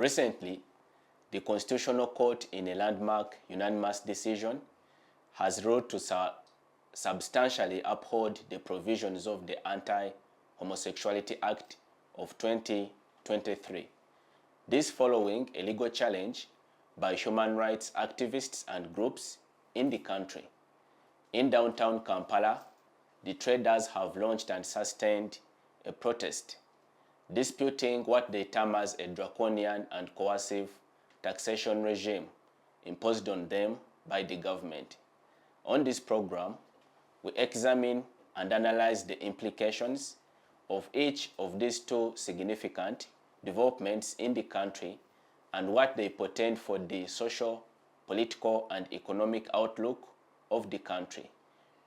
Recently, the Constitutional Court, in a landmark unanimous decision, has ruled to substantially uphold the provisions of the Anti-Homosexuality Act of 2023. This following a legal challenge by human rights activists and groups in the country. In downtown Kampala, the traders have launched and sustained a protest, disputing what they term as a draconian and coercive taxation regime imposed on them by the government. On this program, we examine and analyze the implications of each of these two significant developments in the country and what they portend for the social, political, and economic outlook of the country.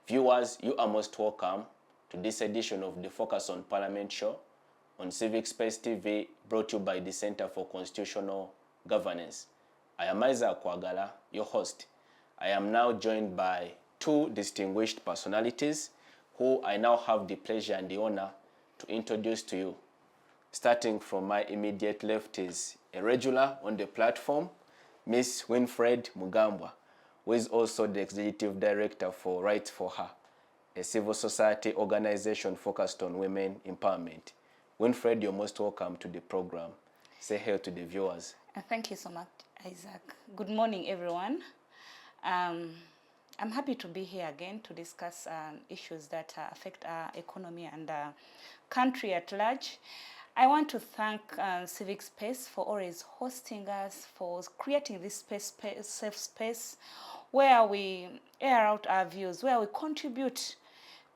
Viewers, you are most welcome to this edition of the Focus on Parliament show on Civic Space TV, brought to you by the Center for Constitutional Governance. I am Kwagala, your host. I am now joined by two distinguished personalities who I now have the pleasure and the honor to introduce to you. Starting from my immediate left is a regular on the platform, Miss Winfred Mugambwa, who is also the Executive Director for Rights for Her, a civil society organization focused on women empowerment. Winfred, you're most welcome to the program. Say hello to the viewers. Thank you so much, Isaac. Good morning, everyone. I'm happy to be here again to discuss issues that affect our economy and country at large. I want to thank Civic Space for always hosting us, for creating this safe space where we air out our views, where we contribute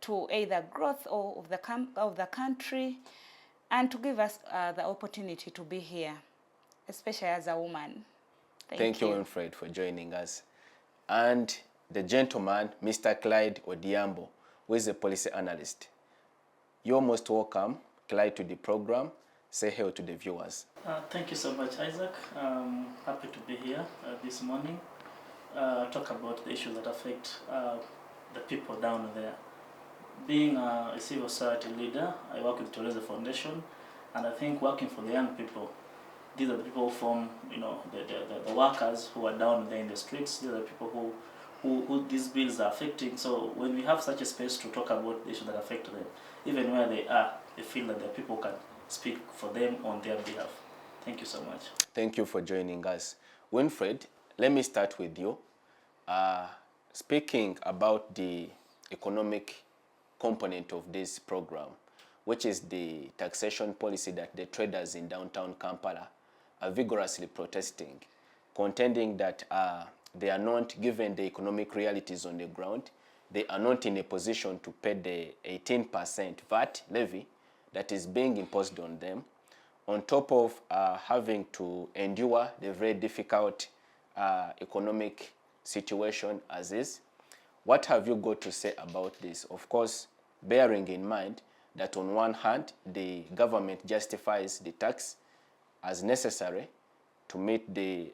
to either growth of the country, and to give us the opportunity to be here, especially as a woman. Thank you, Winfred, for joining us. And the gentleman, Mr. Clide Odhiambo, who is a policy analyst. You're most welcome, Clide, to the program. Say hello to the viewers. Thank you so much, Isaac. Happy to be here this morning. Talk about the issues that affect the people down there. Being a civil society leader, I work with Tourism Foundation, and I think working for the young people, these are the people from, the workers who are down there in the streets. These are the people who these bills are affecting. So when we have such a space to talk about the issues that affect them, even where they are, they feel that the people can speak for them on their behalf. Thank you so much. Thank you for joining us. Winfred, let me start with you. Speaking about the economic component of this program, which is the taxation policy that the traders in downtown Kampala are vigorously protesting, contending that they are not, given the economic realities on the ground, they are not in a position to pay the 18% VAT levy that is being imposed on them, on top of having to endure the very difficult economic situation as is. What have you got to say about this? Of course, bearing in mind that on one hand, the government justifies the tax as necessary to meet the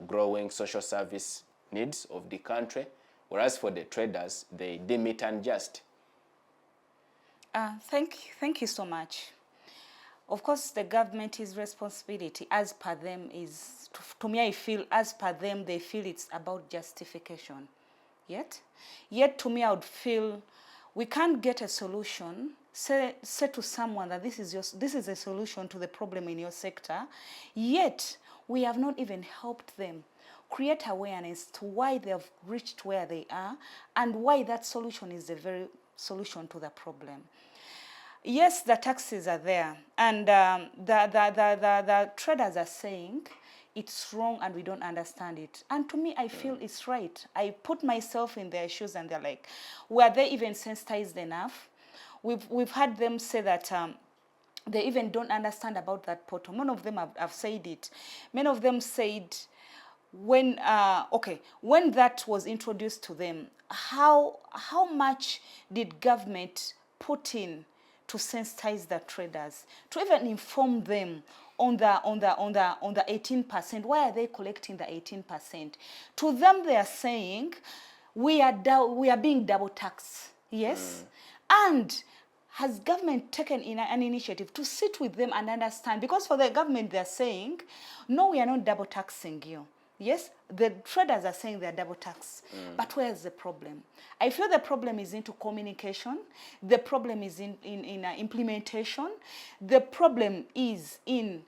growing social service needs of the country, whereas for the traders, they deem it unjust. Thank you so much. Of course, the government's responsibility, as per them, is, to me, I feel, as per them, they feel it's about justification. Yet to me, I would feel we can't get a solution, say to someone that this is a solution to the problem in your sector, yet we have not even helped them create awareness to why they have reached where they are and why that solution is the very solution to the problem. Yes, the taxes are there, and the traders are saying it's wrong and we don't understand it. And to me, I feel it's right. I put myself in their shoes and they're like, were they even sensitized enough? We've had them say that they even don't understand about that portal. None of them have said it. Many of them said when that was introduced to them, how much did government put in to sensitize the traders, to even inform them on the 18%. Why are they collecting the 18%? To them, they are saying we are being double taxed. Yes, and has government taken an initiative to sit with them and understand? Because for the government, they're saying, no, we are not double taxing you. Yes, the traders are saying they're double tax. But where's the problem? I feel the problem is into communication. The problem is in implementation. The problem is in,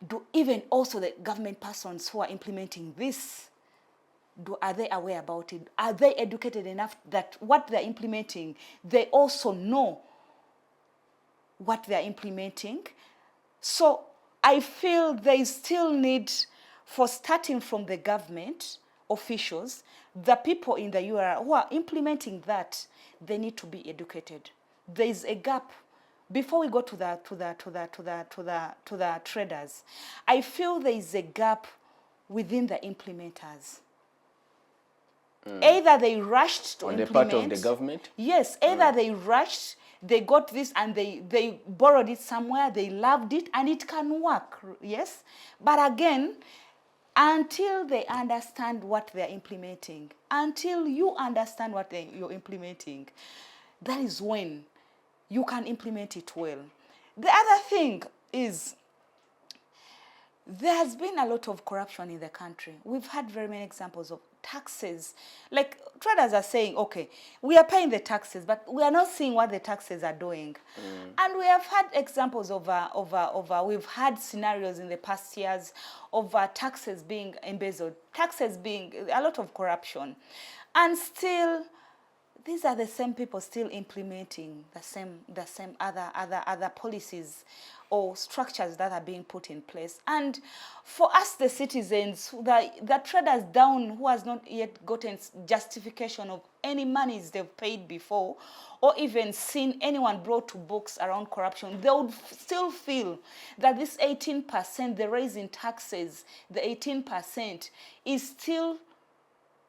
do even also the government persons who are implementing this, are they aware about it? Are they educated enough that what they're implementing, they also know what they're implementing? So I feel there is still need for, starting from the government officials, the people in the URL who are implementing that, they need to be educated. There is a gap. Before we go to the traders, I feel there is a gap within the implementers. Either they rushed to implement. On the part of the government? Yes, either they rushed, they got this and they borrowed it somewhere, they loved it, and it can work, yes? But again, until they understand what they're implementing, until you understand what you're implementing, that is when you can implement it well. The other thing is, there has been a lot of corruption in the country. We've had very many examples of taxes. Like, traders are saying, okay, we are paying the taxes, but we are not seeing what the taxes are doing. And we have had examples of, we've had scenarios in the past years of taxes being embezzled, taxes being, a lot of corruption. And still, these are the same people still implementing the same other policies or structures that are being put in place. And for us, the citizens, the traders down who has not yet gotten justification of any monies they've paid before, or even seen anyone brought to books around corruption, they would still feel that this 18%, the raise in taxes, the 18% is still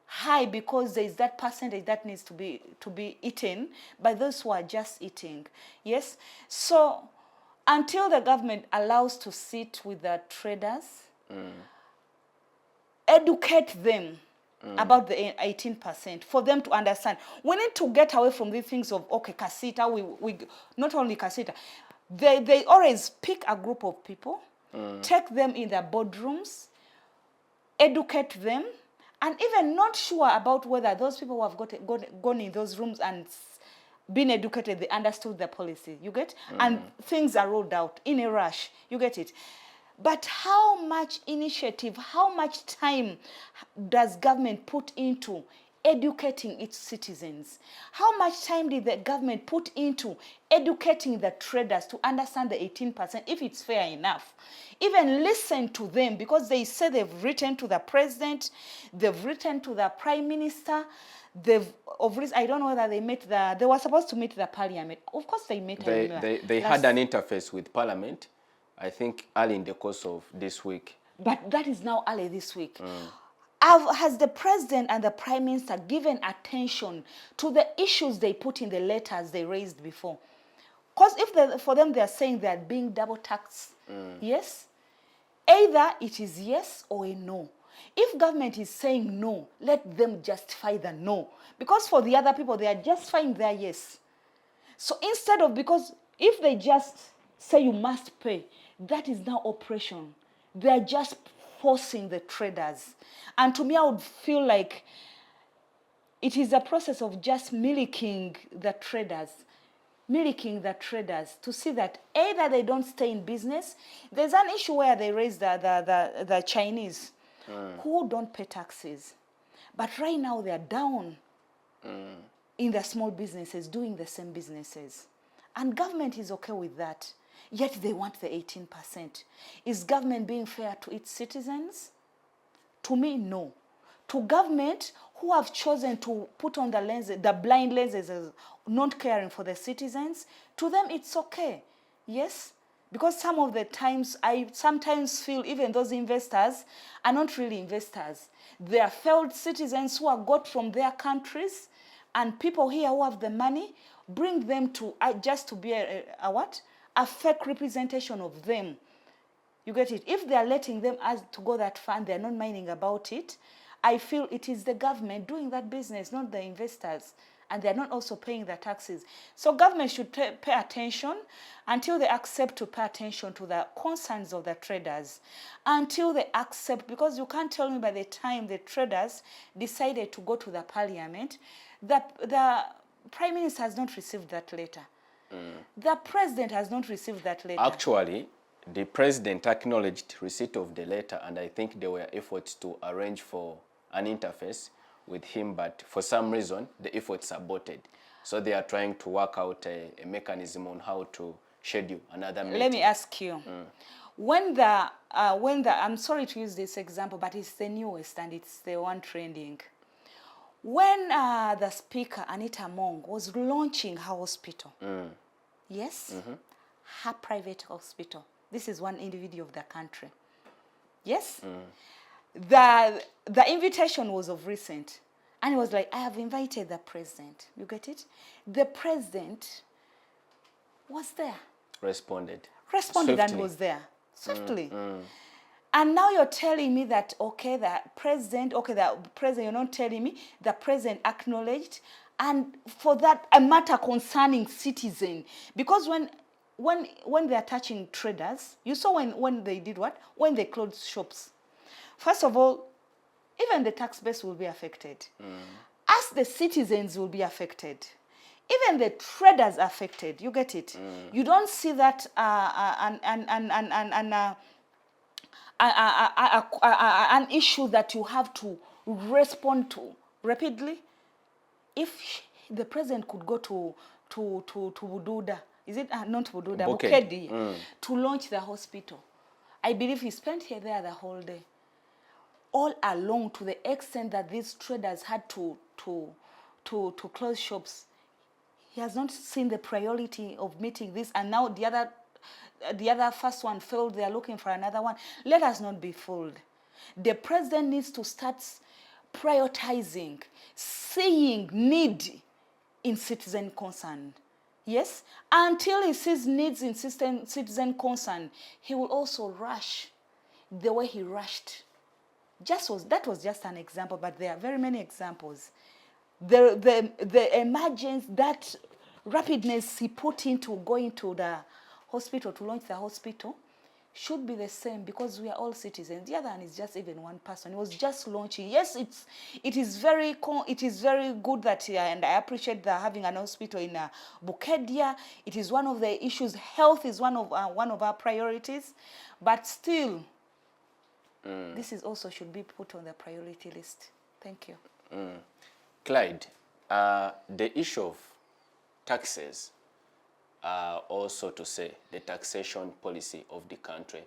high because there is that percentage that needs to be eaten by those who are just eating. Yes? So until the government allows to sit with the traders, educate them about the 18% for them to understand. We need to get away from these things of, okay, Casita, we not only Casita, they always pick a group of people, take them in their boardrooms, educate them, and even not sure about whether those people who have gone in those rooms and been educated, they understood the policy, you get? And things are rolled out in a rush, you get it? But how much initiative, how much time does government put into educating its citizens? How much time did the government put into educating the traders to understand the 18%, if it's fair enough? Even listen to them, because they say they've written to the president, they've written to the prime minister, I don't know whether they were supposed to meet the parliament. Of course they met. They had an interface with parliament, I think early in the course of this week. But that is now early this week. Has the president and the prime minister given attention to the issues they put in the letters they raised before? Because for them, they're saying they're being double taxed. Yes? Either it is yes or a no. If government is saying no, let them justify the no. Because for the other people, they are justifying their yes. So instead of, because if they just say you must pay, that is now oppression. They are just forcing the traders. And to me, I would feel like it is a process of just milking the traders to see that either they don't stay in business. There's an issue where they raise the Chinese who don't pay taxes. But right now they are down in the small businesses doing the same businesses. And government is okay with that. Yet they want the 18%. Is government being fair to its citizens? To me, no. To government who have chosen to put on the blind lenses as not caring for the citizens, to them it's okay. Yes? Because some of the times, I sometimes feel even those investors are not really investors. They are failed citizens who are got from their countries, and people here who have the money bring them to just to be a fake representation of them. You get it? If they are letting them to go that far and they are not minding about it, I feel it is the government doing that business, not the investors. and they're not also paying their taxes. So government should pay attention until they accept to pay attention to the concerns of the traders, until they accept, because you can't tell me by the time the traders decided to go to the parliament, the Prime Minister has not received that letter. The President has not received that letter. Actually, the President acknowledged receipt of the letter, and I think there were efforts to arrange for an interface with him, but for some reason, the efforts aborted. So they are trying to work out a mechanism on how to schedule another meeting. Let me ask you, when the, I'm sorry to use this example, but it's the newest and it's the one trending. When the speaker, Anita Mong, was launching her hospital, yes, her private hospital, this is one individual of the country, yes, the invitation was of recent, and it was like, I have invited the president, you get it? The president was there. Responded Responded swiftly. and was there, swiftly. And now you're telling me that, okay, the president, you're not telling me the president acknowledged, and for that, a matter concerning citizen. Because when they're touching traders, you saw when they did what? When they closed shops. First of all, even the tax base will be affected. As the citizens will be affected. Even the traders affected, you get it? You don't see that an issue that you have to respond to rapidly. If the president could go to Bududa, is it not Bududa, Bukedi, to launch the hospital, I believe he spent there the whole day, all along, to the extent that these traders had to close shops. He has not seen the priority of meeting this, and now the other first one failed. They are looking for another one. Let us not be fooled. The president needs to start prioritizing, seeing need in citizen concern. Yes? Until he sees needs in citizen concern, he will also rush the way he rushed. That was just an example, but there are very many examples. The emergence, that rapidness he put into going to the hospital, to launch the hospital, should be the same, because we are all citizens. The other one is just even one person. It was just launching. Yes, it is very good that, and I appreciate having an hospital in Bukedia. It is one of the issues. Health is one of our priorities, but still, this is also should be put on the priority list. Thank you. Clide, the issue of taxes, also to say the taxation policy of the country,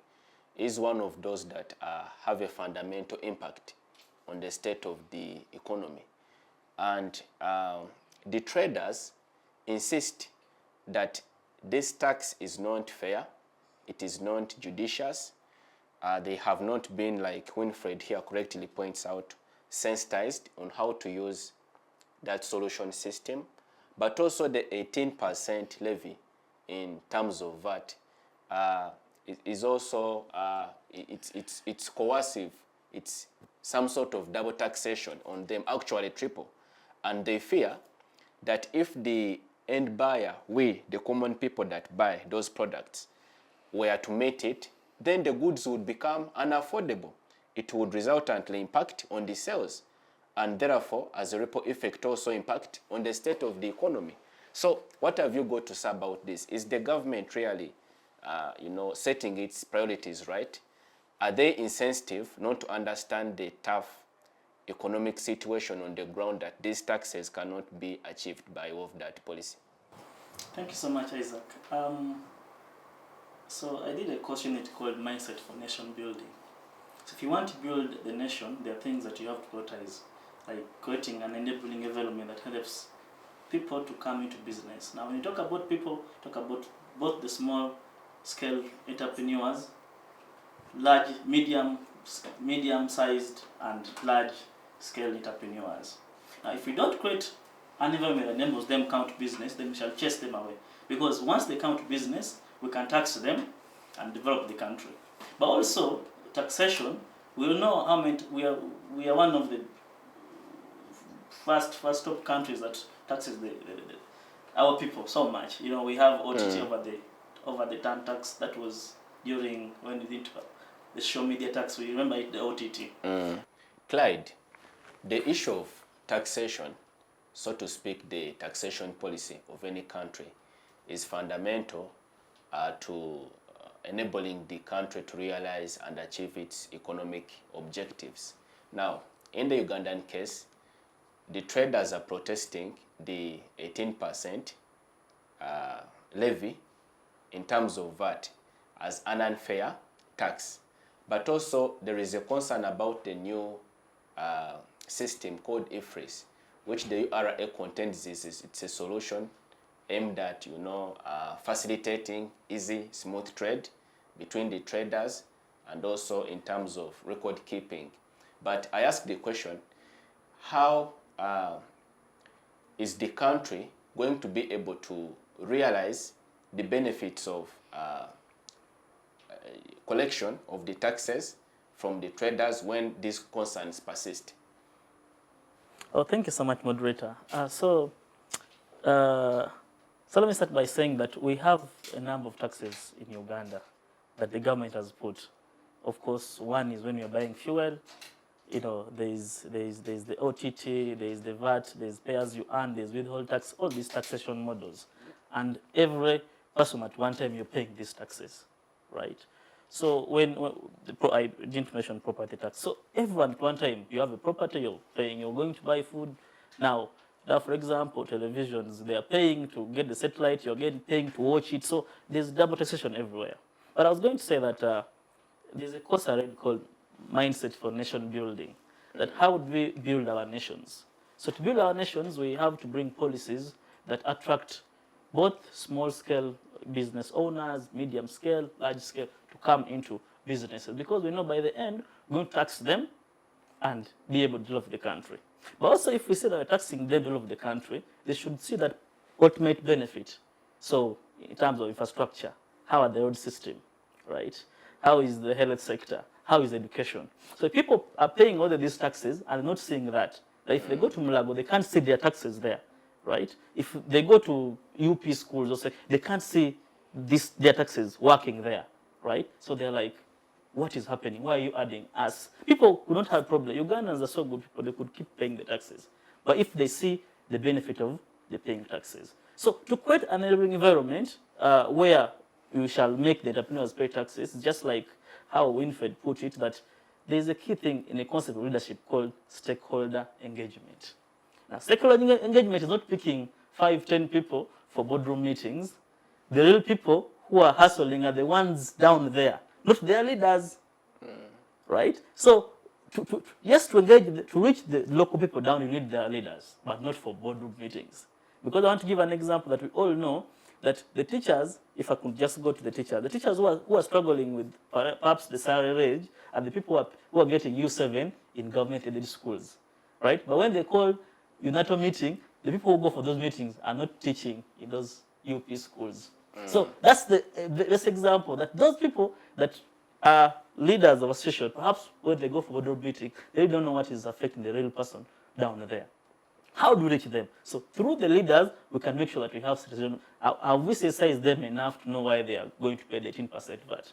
is one of those that have a fundamental impact on the state of the economy. And the traders insist that this tax is not fair, it is not judicious. They have not been, like Winfred here correctly points out, sensitized on how to use that solution system, but also the 18% levy in terms of VAT is also it's coercive. It's some sort of double taxation on them, actually triple, and they fear that if the end buyer, we the common people that buy those products, were to meet it, then the goods would become unaffordable. It would resultantly impact on the sales, and therefore, as a ripple effect, also impact on the state of the economy. So what have you got to say about this? Is the government really, setting its priorities right? Are they insensitive not to understand the tough economic situation on the ground that these taxes cannot be achieved by way of that policy? Thank you so much, Isaac. So I did a questionnaire called Mindset for Nation Building. So if you want to build the nation, there are things that you have to prioritize, like creating an enabling environment that helps people to come into business. Now, when you talk about people, talk about both the small-scale entrepreneurs, large, medium-sized, and large-scale entrepreneurs. Now, if we don't create an environment that enables them to come to business, then we shall chase them away. Because once they come to business, we can tax them and develop the country. But also, taxation, we will know how many, we are one of the first top countries that taxes our people so much. You know, we have OTT over the turn tax that was during when we did the show media tax. We remember it, the OTT. Clyde, the issue of taxation, so to speak, the taxation policy of any country is fundamental to enabling the country to realize and achieve its economic objectives. Now, in the Ugandan case, the traders are protesting the 18% levy in terms of VAT as an unfair tax. But also there is a concern about the new system called IFRIS, which the URA contends it's a solution aimed at, you know, facilitating easy, smooth trade between the traders and also in terms of record keeping. But I ask the question, how is the country going to be able to realize the benefits of collection of the taxes from the traders when these concerns persist? Oh, thank you so much, moderator. So let me start by saying that we have a number of taxes in Uganda that the government has put. Of course, one is when you're buying fuel. You know, there's the OTT, there's the VAT, there's pay as you earn, there's withhold tax, all these taxation models. And every person at one time you're paying these taxes, right? So I didn't mention property tax. So everyone at one time, you have a property, you're paying, you're going to buy food. Now, for example, televisions, they are paying to get the satellite, you're paying to watch it. So there's double taxation everywhere. But I was going to say that there's a course I read called Mindset for Nation Building, that how would we build our nations? So to build our nations, we have to bring policies that attract both small-scale business owners, medium-scale, large-scale, to come into businesses. Because we know by the end, we're going to tax them and be able to develop the country. But also, if we say that we're taxing them to develop the country, they should see that ultimate benefit. So in terms of infrastructure, how are the road system, right? How is the health sector? How is education? So people are paying all of these taxes and not seeing that. If they go to Mulago, they can't see their taxes there, right? If they go to UP schools, also, they can't see their taxes working there, right? So they're like, what is happening? Why are you adding us? People would not have a problem. Ugandans are so good people, they could keep paying the taxes. But if they see the benefit of the paying taxes. So to create an enabling environment where you shall make the entrepreneurs pay taxes, just like how Winfred put it, that there's a key thing in a concept of leadership called stakeholder engagement. Now, stakeholder engagement is not picking 5, 10 people for boardroom meetings. The real people who are hustling are the ones down there, not their leaders, right? So, to engage, to reach the local people down, you need their leaders, but not for boardroom meetings. Because I want to give an example that we all know, that the teachers, if I could just go to the teachers who are struggling with perhaps the salary range are the people who are getting U7 in government-aided schools, right? But when they call UNATO meeting, the people who go for those meetings are not teaching in those UP schools. So that's the best example, that those people that are leaders of association, perhaps when they go for board meeting, they don't know what is affecting the real person down there. How do we reach them? So through the leaders, we can make sure that we have citizens. Have we sensitized them enough to know why they are going to pay the 18% VAT,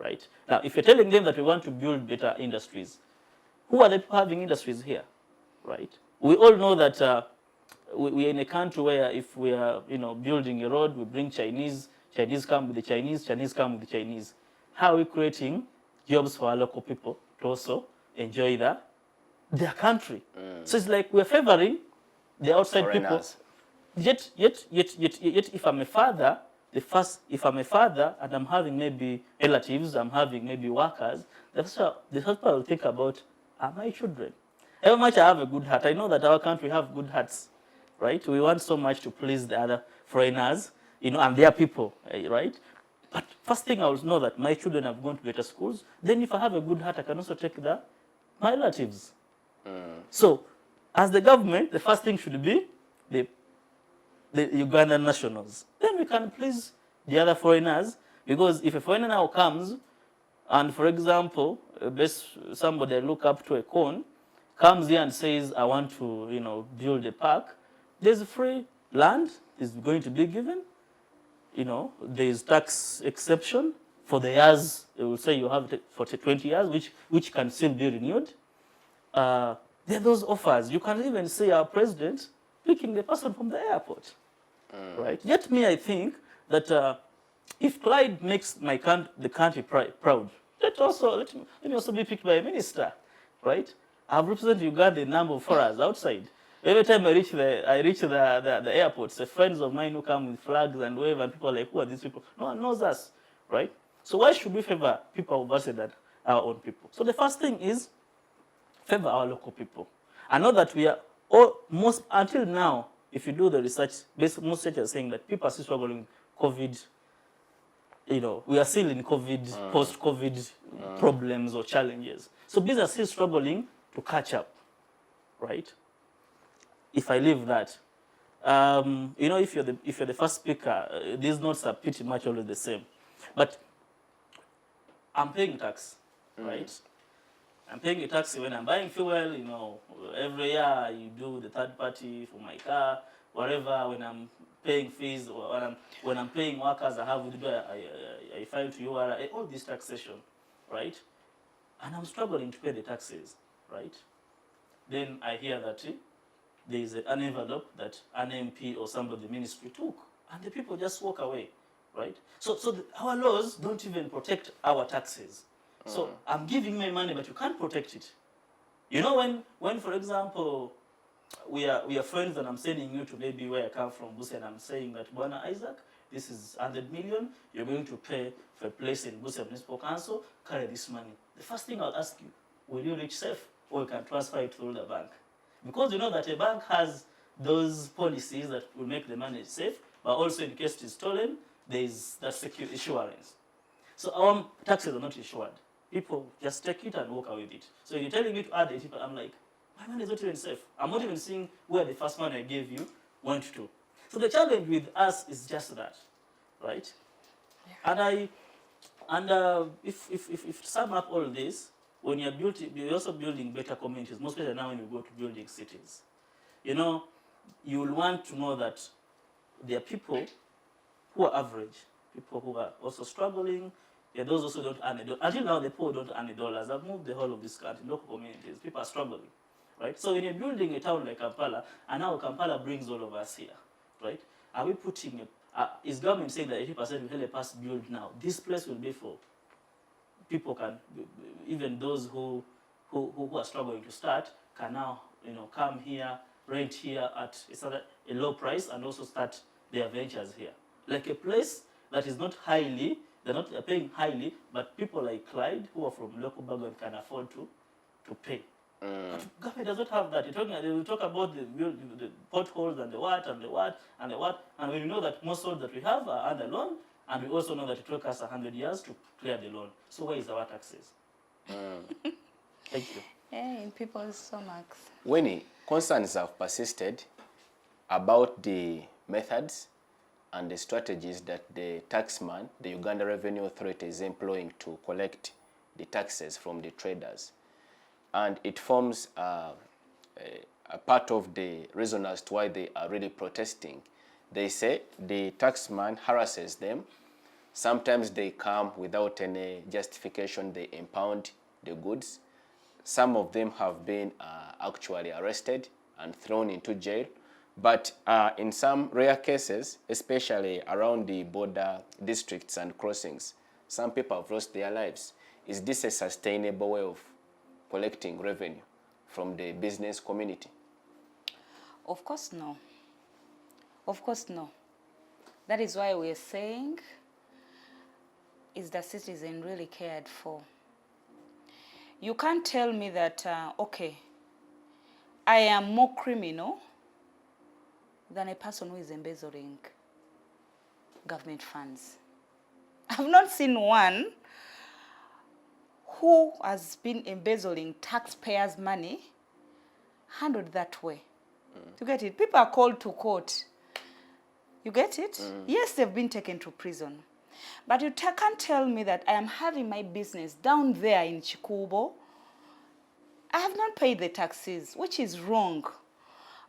right? Now, if you're telling them that we want to build better industries, who are the people having industries here, right? We all know that we're in a country where if we are, building a road, we bring Chinese, Chinese come with the Chinese, Chinese come with the Chinese. How are we creating jobs for our local people to also enjoy their country? So it's like we're favoring the outside Foreigners. people. Yet, if I'm a father, if I'm a father and I'm having maybe relatives, I'm having maybe workers, the first part I'll think about are my children. How much I have a good heart. I know that our country have good hearts, right? We want so much to please the other foreigners, and their people, right? But first thing I will know that my children have gone to better schools. Then if I have a good heart, I can also take my relatives. So, as the government, the first thing should be the Ugandan nationals. Then we can please the other foreigners, because if a foreigner now comes, and for example, somebody I look up to, a con, comes here and says, I want to, build a park, there's free land is going to be given. You know, there's tax exception for the years. It will say you have it for 20 years, which can still be renewed. There are those offers. You can even see our president picking the person from the airport, right? Yet me, I think that if Clide makes the country proud, let me also be picked by a minister, right? I've represented Uganda a number of forums outside. Every time I reach the airports, the friends of mine who come with flags and wave, and people are like, who are these people? No one knows us, right? So why should we favor people who than our own people? So the first thing is favor our local people. I know that we are until now, if you do the research, most research are saying that people are still struggling with COVID. You know, we are still in COVID, post-COVID problems or challenges. So these are still struggling to catch up, right? If I leave that, you know, if you're the first speaker, these notes are pretty much always the same. But I'm paying tax, right? I'm paying a tax when I'm buying fuel. You know, every year you do the third party for my car, whatever. When I'm paying fees, or when I'm paying workers, I file to URA, all this taxation, right? And I'm struggling to pay the taxes, right? Then I hear that there is an envelope that an MP or somebody in the ministry took, and the people just walk away, right? So our laws don't even protect our taxes. So I'm giving my money, but you can't protect it. You know, when for example, we are friends, and I'm sending you to maybe where I come from, Busia, and I'm saying that, Bwana Isaac, this is 100 million, you're going to pay for a place in Busia Municipal Council, carry this money. The first thing I'll ask you, will you reach safe, or you can transfer it through the bank? Because you know that a bank has those policies that will make the money safe, but also in case it is stolen, there is that secure insurance. So our taxes are not insured. People just take it and walk away with it. So you're telling me to add it, I'm like, my money is not even safe. I'm not even seeing where the first money I gave you went to. So the challenge with us is just that, right? Yeah. And if to sum up all this, when you're also building better communities, most especially now when you go to building cities, you know, you will want to know that there are people who are average, people who are also struggling. There are those also don't earn a dollar. Until now, the poor don't earn a dollar. I've moved the whole of this country, local communities. People are struggling, right? So when you're building a town like Kampala, and now Kampala brings all of us here, right? Are we putting is government saying that 80% will help us build now? This place will be for people even those who are struggling to start can now, you know, come here, rent here at a low price, and also start their ventures here. Like a place that is not highly, they're not paying highly, but people like Clide, who are from local background, can afford to pay. But government does not have that. They will talk about the potholes and the what and the what and the what, and we know that most roads that we have are under loan, and we also know that it took us 100 years to clear the loan. So where is our taxes? Thank you. In people's stomachs. Winnie, concerns have persisted about the methods and the strategies that the taxman, the Uganda Revenue Authority, is employing to collect the taxes from the traders. And it forms a part of the reason as to why they are really protesting. They say the taxman harasses them. Sometimes they come without any justification, they impound the goods. Some of them have been actually arrested and thrown into jail. But in some rare cases, especially around the border districts and crossings, some people have lost their lives. Is this a sustainable way of collecting revenue from the business community? Of course, no. Of course, no. That is why we're saying, is the citizen really cared for? You can't tell me that, okay, I am more criminal than a person who is embezzling government funds. I've not seen one who has been embezzling taxpayers' money handled that way. You get it? People are called to court. You get it? Yes, they've been taken to prison. But you can't tell me that I am having my business down there in Chikubo. I have not paid the taxes, which is wrong.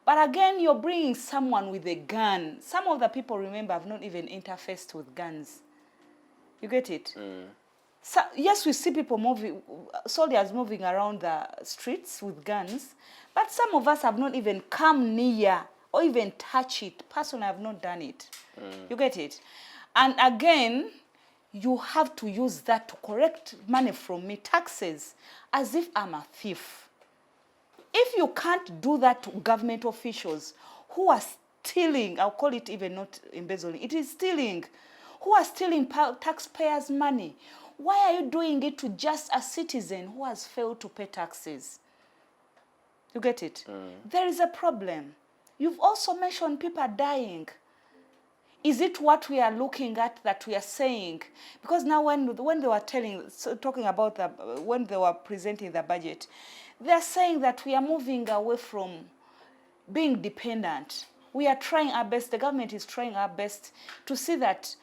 But again, you're bringing someone with a gun. Some of the people, remember, have not even interfaced with guns. You get it? So, yes, we see people moving, soldiers moving around the streets with guns, but some of us have not even come near or even touch it. Personally, I have not done it. You get it? And again, you have to use that to collect money from me, taxes, as if I'm a thief. If you can't do that to government officials who are stealing, I'll call it even not embezzling, it is stealing, who are stealing taxpayers' money, why are you doing it to just a citizen who has failed to pay taxes? You get it? There is a problem. You've also mentioned people dying. Is it what we are looking at that we are saying? Because now when they were talking about when they were presenting the budget, they're saying that we are moving away from being dependent. We are trying our best, the government is trying our best to see that,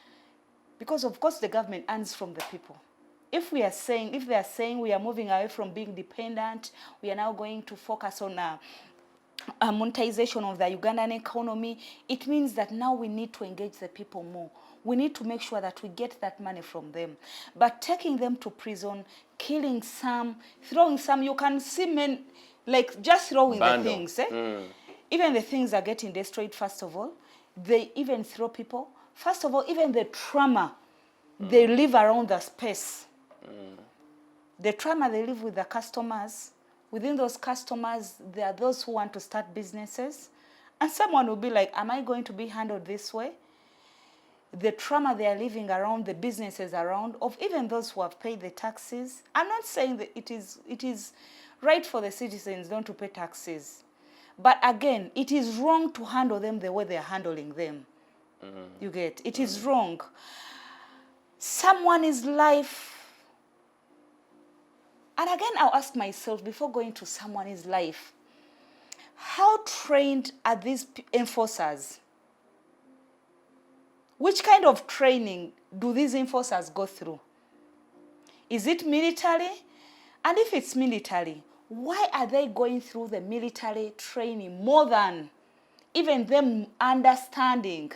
because of course the government earns from the people. If they are saying we are moving away from being dependent, we are now going to focus on a monetization of the Ugandan economy, it means that now we need to engage the people more. We need to make sure that we get that money from them. But taking them to prison, killing some, throwing some, you can see men, like just throwing the things. Even the things are getting destroyed, first of all. They even throw people. First of all, even the trauma, they live around the space. The trauma, they live with the customers. Within those customers, there are those who want to start businesses. And someone will be like, am I going to be handled this way? The trauma they are living around, the businesses around, of even those who have paid the taxes. I'm not saying that it is right for the citizens not to pay taxes. But again, it is wrong to handle them the way they are handling them. You get? It is wrong. Someone's life. And again, I'll ask myself, before going to someone's life, how trained are these enforcers? Which kind of training do these enforcers go through? Is it military? And if it's military, why are they going through the military training more than even them understanding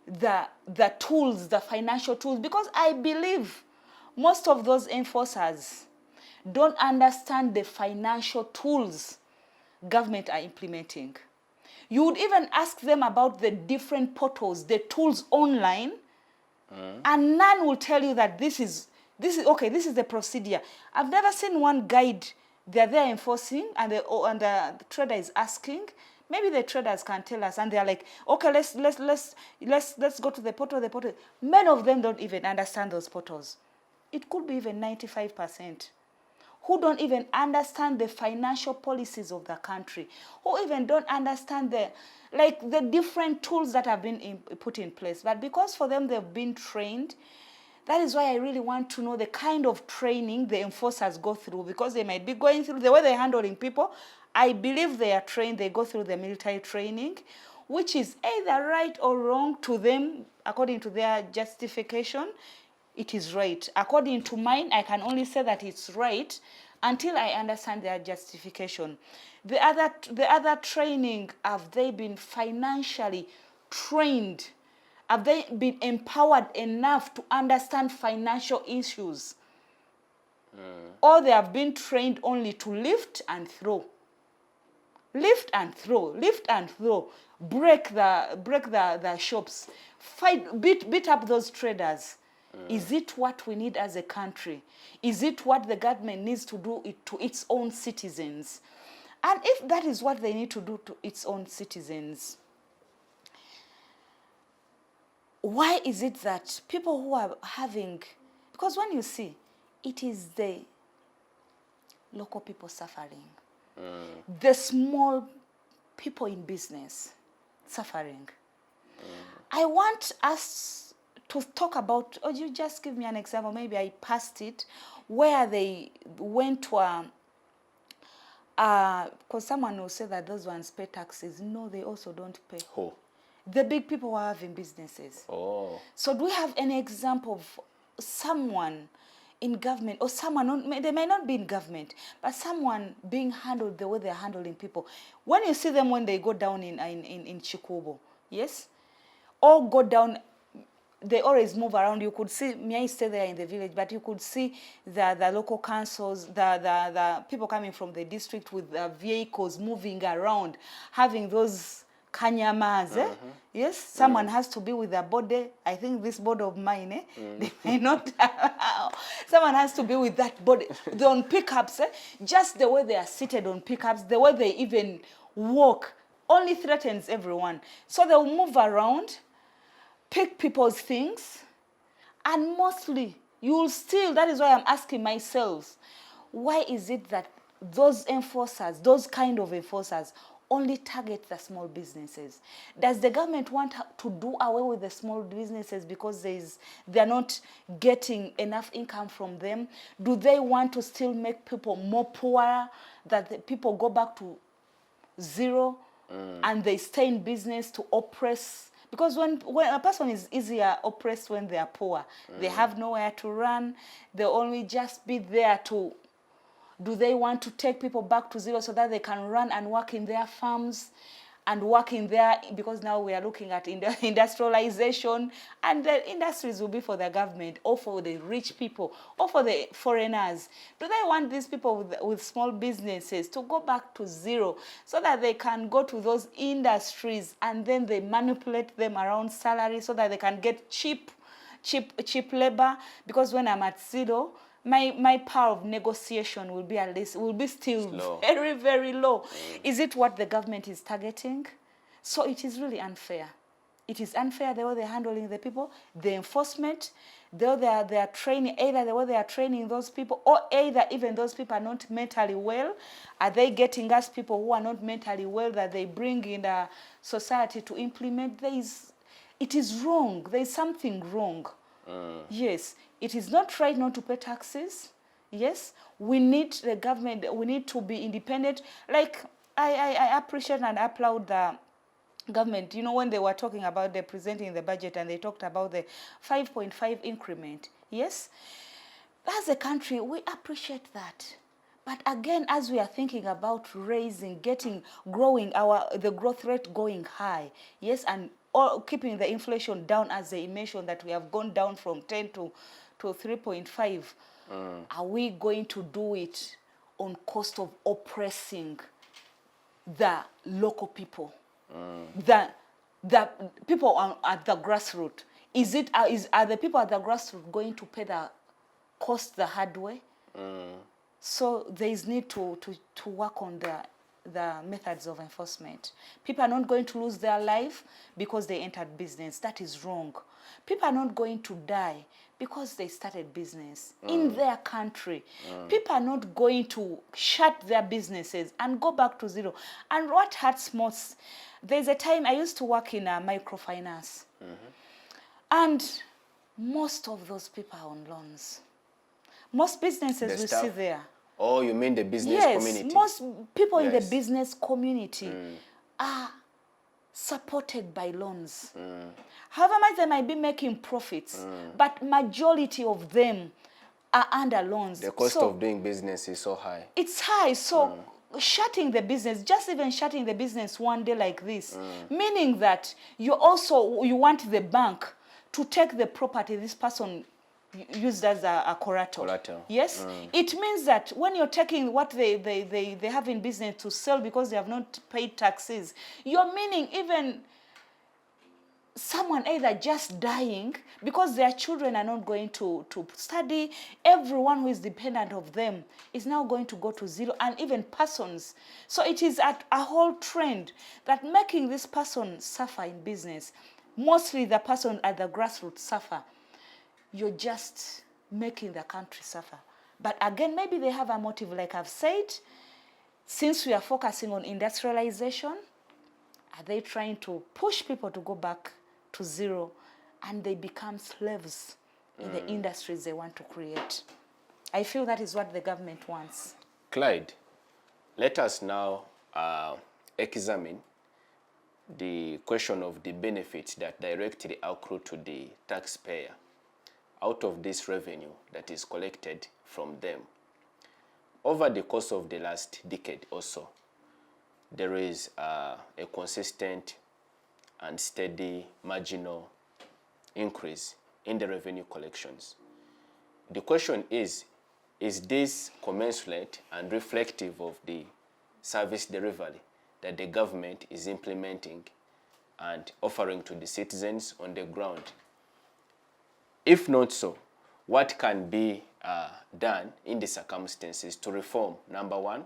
the tools, the financial tools? Because I believe most of those enforcers don't understand the financial tools government are implementing. You would even ask them about the different portals, the tools online, and none will tell you that this is okay, this is the procedure. I've never seen one guide they're there enforcing and the trader is asking. Maybe the traders can tell us, and they're like, okay, let's go to the portal. Many of them don't even understand those portals. It could be even 95%, who don't even understand the financial policies of the country, who even don't understand the different tools that have been put in place. But because for them they've been trained, that is why I really want to know the kind of training the enforcers go through, because they might be going through the way they're handling people. I believe they are trained, they go through the military training, which is either right or wrong to them according to their justification. It is right. According to mine, I can only say that it's right until I understand their justification. The other training, have they been financially trained? Have they been empowered enough to understand financial issues? Or they have been trained only to lift and throw. Lift and throw, break the shops, beat up those traders. Is it what we need as a country? Is it what the government needs to do to its own citizens? And if that is what they need to do to its own citizens, why is it that people who are having, because when you see, it is the local people suffering, the small people in business suffering. I want us to talk about, or you just give me an example, maybe I passed it, where they went to because someone will say that those ones pay taxes. No, they also don't pay. Who? The big people who are having businesses. Oh. So do we have any example of someone in government, or someone, they may not be in government, but someone being handled the way they're handling people. When you see them when they go down in Chikubo, yes, or go down, they always move around. You could see, me, I stay there in the village, but you could see the local councils, the people coming from the district with the vehicles moving around, having those kanyamas, Yes, someone has to be with a body. I think this body of mine, they may not. Someone has to be with that body. They're on pickups, just the way they are seated on pickups, the way they even walk, only threatens everyone. So they'll move around, pick people's things, and mostly you'll still, that is why I'm asking myself, why is it that those enforcers, those kind of enforcers, only target the small businesses? Does the government want to do away with the small businesses because they're not getting enough income from them? Do they want to still make people more poor, that the people go back to zero and they stay in business to oppress? Because when a person is easier oppressed when they are poor, they have nowhere to run, they'll only just be there to... Do they want to take people back to zero so that they can run and work in their farms and work in their... Because now we are looking at industrialization, and the industries will be for the government or for the rich people or for the foreigners. Do they want these people with small businesses to go back to zero so that they can go to those industries and then they manipulate them around salary so that they can get cheap labor? Because when I'm at zero, my power of negotiation will be still low. Very, very low. Is it what the government is targeting? So it is really unfair. It is unfair the way they're handling the people, the enforcement, the way they are training, either the way they are training those people, or either even those people are not mentally well. Are they getting us people who are not mentally well that they bring in the society to implement? It is wrong. There is something wrong. Yes, it is not right not to pay taxes. Yes, we need the government, we need to be independent. Like, I appreciate and applaud the government. You know, when they were talking about presenting the budget and they talked about the 5.5 increment. Yes, as a country, we appreciate that. But again, as we are thinking about raising, growing the growth rate going high, yes, and or keeping the inflation down, as they mentioned that we have gone down from 10 to 3.5, are we going to do it on cost of oppressing the local people, the people at the grassroots? Are the people at the grassroots going to pay the cost the hard way? So there is need to work on the methods of enforcement. People are not going to lose their life because they entered business. That is wrong. People are not going to die because they started business in their country. People are not going to shut their businesses and go back to zero. And what hurts most, there's a time I used to work in a microfinance. And most of those people are on loans. Most businesses we see there. Oh, you mean the business community? Yes, most people in the business community are supported by loans. However much they might be making profits, but majority of them are under loans. The cost of doing business is so high. It's high, so shutting the business, just even shutting the business one day like this, meaning that you want the bank to take the property this person used as a collateral. Yes? It means that when you're taking what they have in business to sell because they have not paid taxes, you're meaning even someone either just dying because their children are not going to study. Everyone who is dependent of them is now going to go to zero, and even persons. So it is a whole trend that making this person suffer in business. Mostly the person at the grassroots suffer. You're just making the country suffer. But again, maybe they have a motive, like I've said. Since we are focusing on industrialization, are they trying to push people to go back to zero and they become slaves in the industries they want to create? I feel that is what the government wants. Clide, let us now examine the question of the benefits that directly accrue to the taxpayer. out of this revenue that is collected from them. Over the course of the last decade also, there is a consistent and steady marginal increase in the revenue collections. The question is this commensurate and reflective of the service delivery that the government is implementing and offering to the citizens on the ground? If not so, what can be done in the circumstances to reform, number one,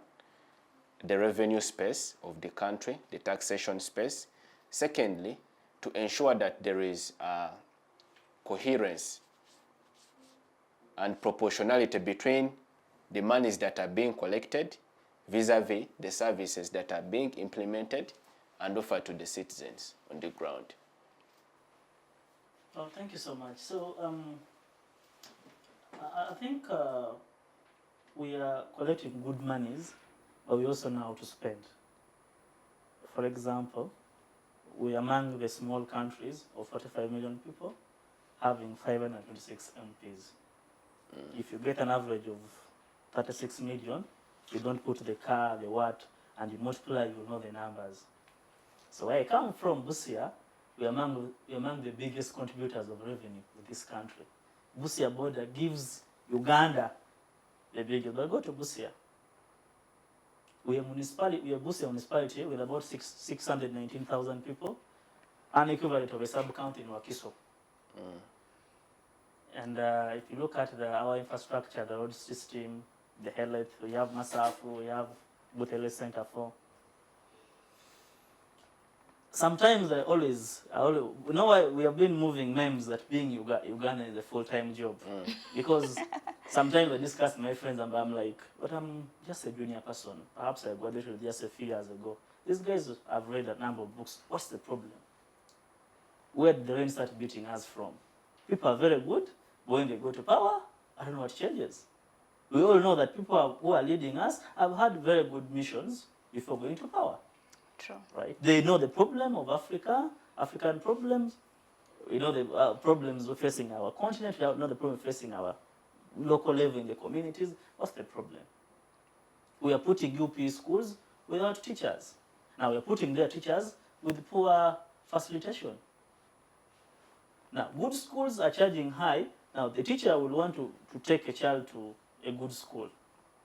the revenue space of the country, the taxation space. Secondly, to ensure that there is coherence and proportionality between the monies that are being collected vis-a-vis the services that are being implemented and offered to the citizens on the ground. Oh, thank you so much. So I think we are collecting good monies, but we also know how to spend. For example, we are among the small countries of 45 million people having 526 MPs. If you get an average of 36 million, you don't put the car, the what, and you multiply, you know the numbers. So where I come from, Busia, we are among the biggest contributors of revenue to this country. Busia border gives Uganda the biggest. But go to Busia. We are Busia municipality with about 619,000 people, an equivalent of a sub-county in Wakiso. And if you look at our infrastructure, the road system, the health, we have Masafu, we have Butele Center for. Sometimes I always, you know why we have been moving memes that being Uganda is a full-time job. Because sometimes I discuss with my friends and I'm like, but I'm just a junior person. Perhaps I graduated just a few years ago. These guys have read a number of books. What's the problem? Where did the rain start beating us from? People are very good, but when they go to power, I don't know what changes. We all know that people who are leading us have had very good missions before going to power. True. Right? They know the problem of Africa, African problems. We know the problems we're facing our continent. We know the problem facing our local level in the communities. What's the problem? We are putting UP schools without teachers. Now we're putting their teachers with poor facilitation. Now, good schools are charging high. Now, the teacher will want to take a child to a good school.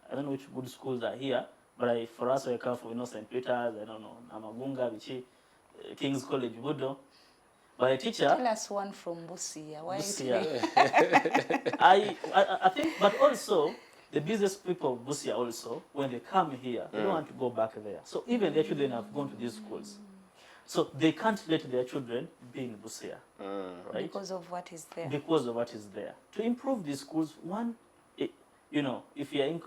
I don't know which good schools are here, but for us, we come from St. Peter's, I don't know, Namagunga, Vichy, King's College, Budo. But a teacher... Tell us one from Busia. Why Busia. I think, but also, the business people of Busia also, when they come here, they don't want to go back there. So even their children have gone to these schools. So they can't let their children be in Busia. Right? Because of what is there. Because of what is there. To improve these schools, one, you know, if you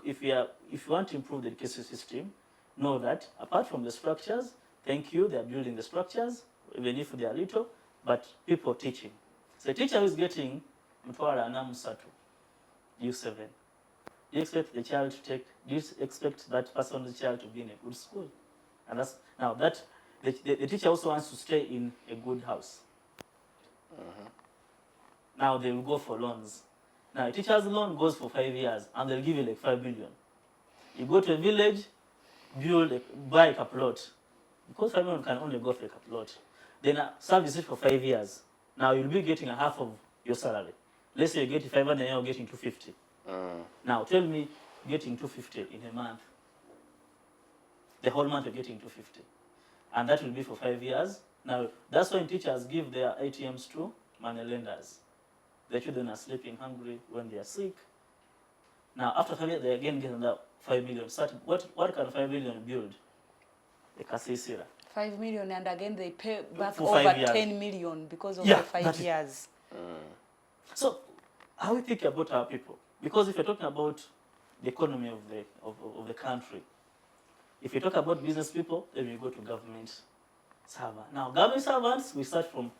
want to improve the education system, know that apart from the structures, thank you, they are building the structures, even if they are little, but people teaching. So a teacher who is getting Mtwara Anamusatu, U7, do you expect the child to take? Do you expect that person's child to be in a good school? And that's now that the teacher also wants to stay in a good house. Now they will go for loans. Now a teacher's loan goes for 5 years, and they'll give you like 5 million. You go to a village, buy a plot, because 5 million can only go for a plot. Then service it for 5 years. Now you'll be getting a half of your salary. Let's say you get 500 and you're getting 250. Now tell me, getting 250 in a month. The whole month you're getting 250. And that will be for 5 years. Now, that's when teachers give their ATMs to money lenders. The children are sleeping hungry when they are sick. Now, after 5 years, they again get another 5 million. What can 5 million build? The Kasisira. 5 million, and again they pay back For over 5 years. 10 million because of the 5 years. So, how we think about our people? Because if you're talking about the economy of the country, if you talk about business people, then we go to government servants. Now, government servants, we start from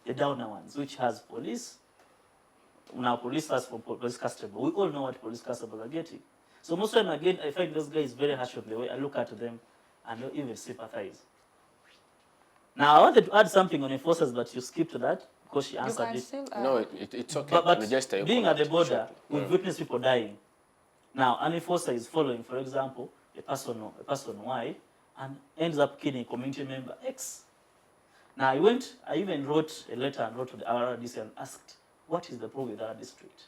the downer ones, which has police. Now, police starts from police constable. We all know what police constables are getting. So most of the time, again, I find those guys very harsh on the way I look at them and don't even sympathize. Now, I wanted to add something on enforcers, but you skipped that. because she You answered can it. still No, it's okay. But We just being at the comment border, shortly. we've witnessed people dying. Now, an enforcer is following, for example, a person Y, and ends up killing a community member X. Now, I even wrote a letter and wrote to the RRDC and asked, what is the problem with our district?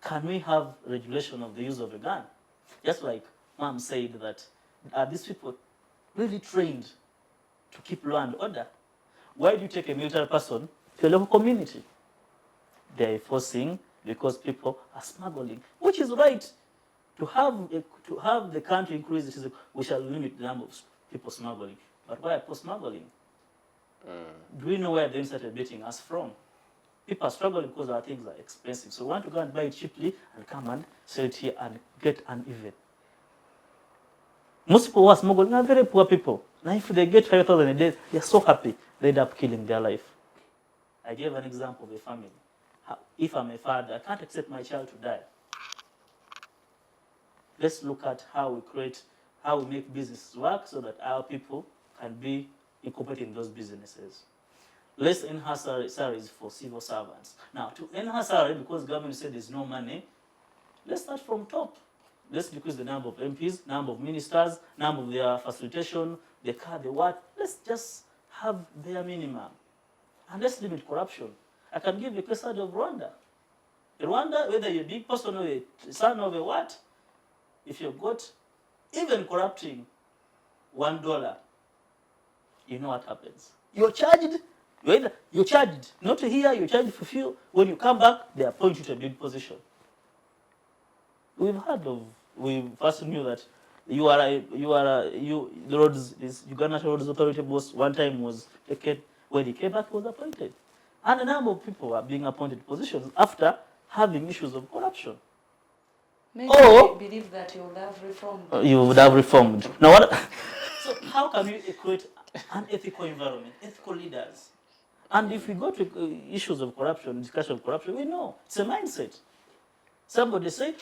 Can we have regulation of the use of a gun? Just like Mom said that, are these people really trained to keep law and order? Why do you take a military person to a local community? They are forcing because people are smuggling, which is right. To have the country increase, we shall limit the number of people smuggling. But why are people smuggling? Do we know where they started beating us from? People are struggling because our things are expensive. So we want to go and buy it cheaply and come and sell it here and get uneven. Most people who are smuggling are very poor people. Now if they get 5,000 a day, they're so happy, they end up killing their life. I gave an example of a family. If I'm a father, I can't accept my child to die. Let's look at how we make businesses work so that our people can be incorporated in those businesses. Let's enhance salaries for civil servants. Now, to enhance salary, because government said there's no money, let's start from top. Let's decrease the number of MPs, number of ministers, number of their facilitation, the car, the what. Let's just have bare minimum. And let's limit corruption. I can give you a case study of Rwanda. In Rwanda, whether you're a big person or a son of a what, if you've got even corrupting $1, you know what happens. You're charged. You're charged not here. You're charged for fuel. When you come back, they appoint you to a big position. We first knew that the roads, this Uganda Roads Authority boss one time was taken. When he came back, he was appointed. And a number of people are being appointed positions after having issues of corruption. Maybe you believe that you would have reformed. You would have reformed. Now what? So how can you equate an ethical environment, ethical leaders? And if we go to issues of corruption, discussion of corruption, we know it's a mindset. Somebody said,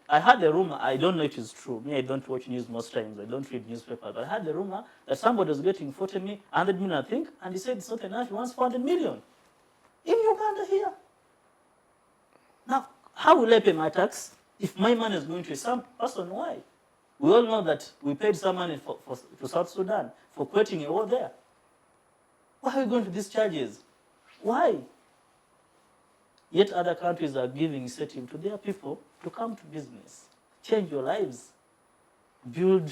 I had a rumor, I don't know if it's true. Me, I don't watch news most times, I don't read newspapers, but I had a rumor that somebody was getting 100 million, I think, and he said it's not enough, he wants 400 million. In Uganda here. Now, how will I pay my tax if my money is going to some person? Why? We all know that we paid some money to South Sudan for creating a war there. Why are we going to these charges? Why? Yet other countries are giving incentive to their people to come to business, change your lives, build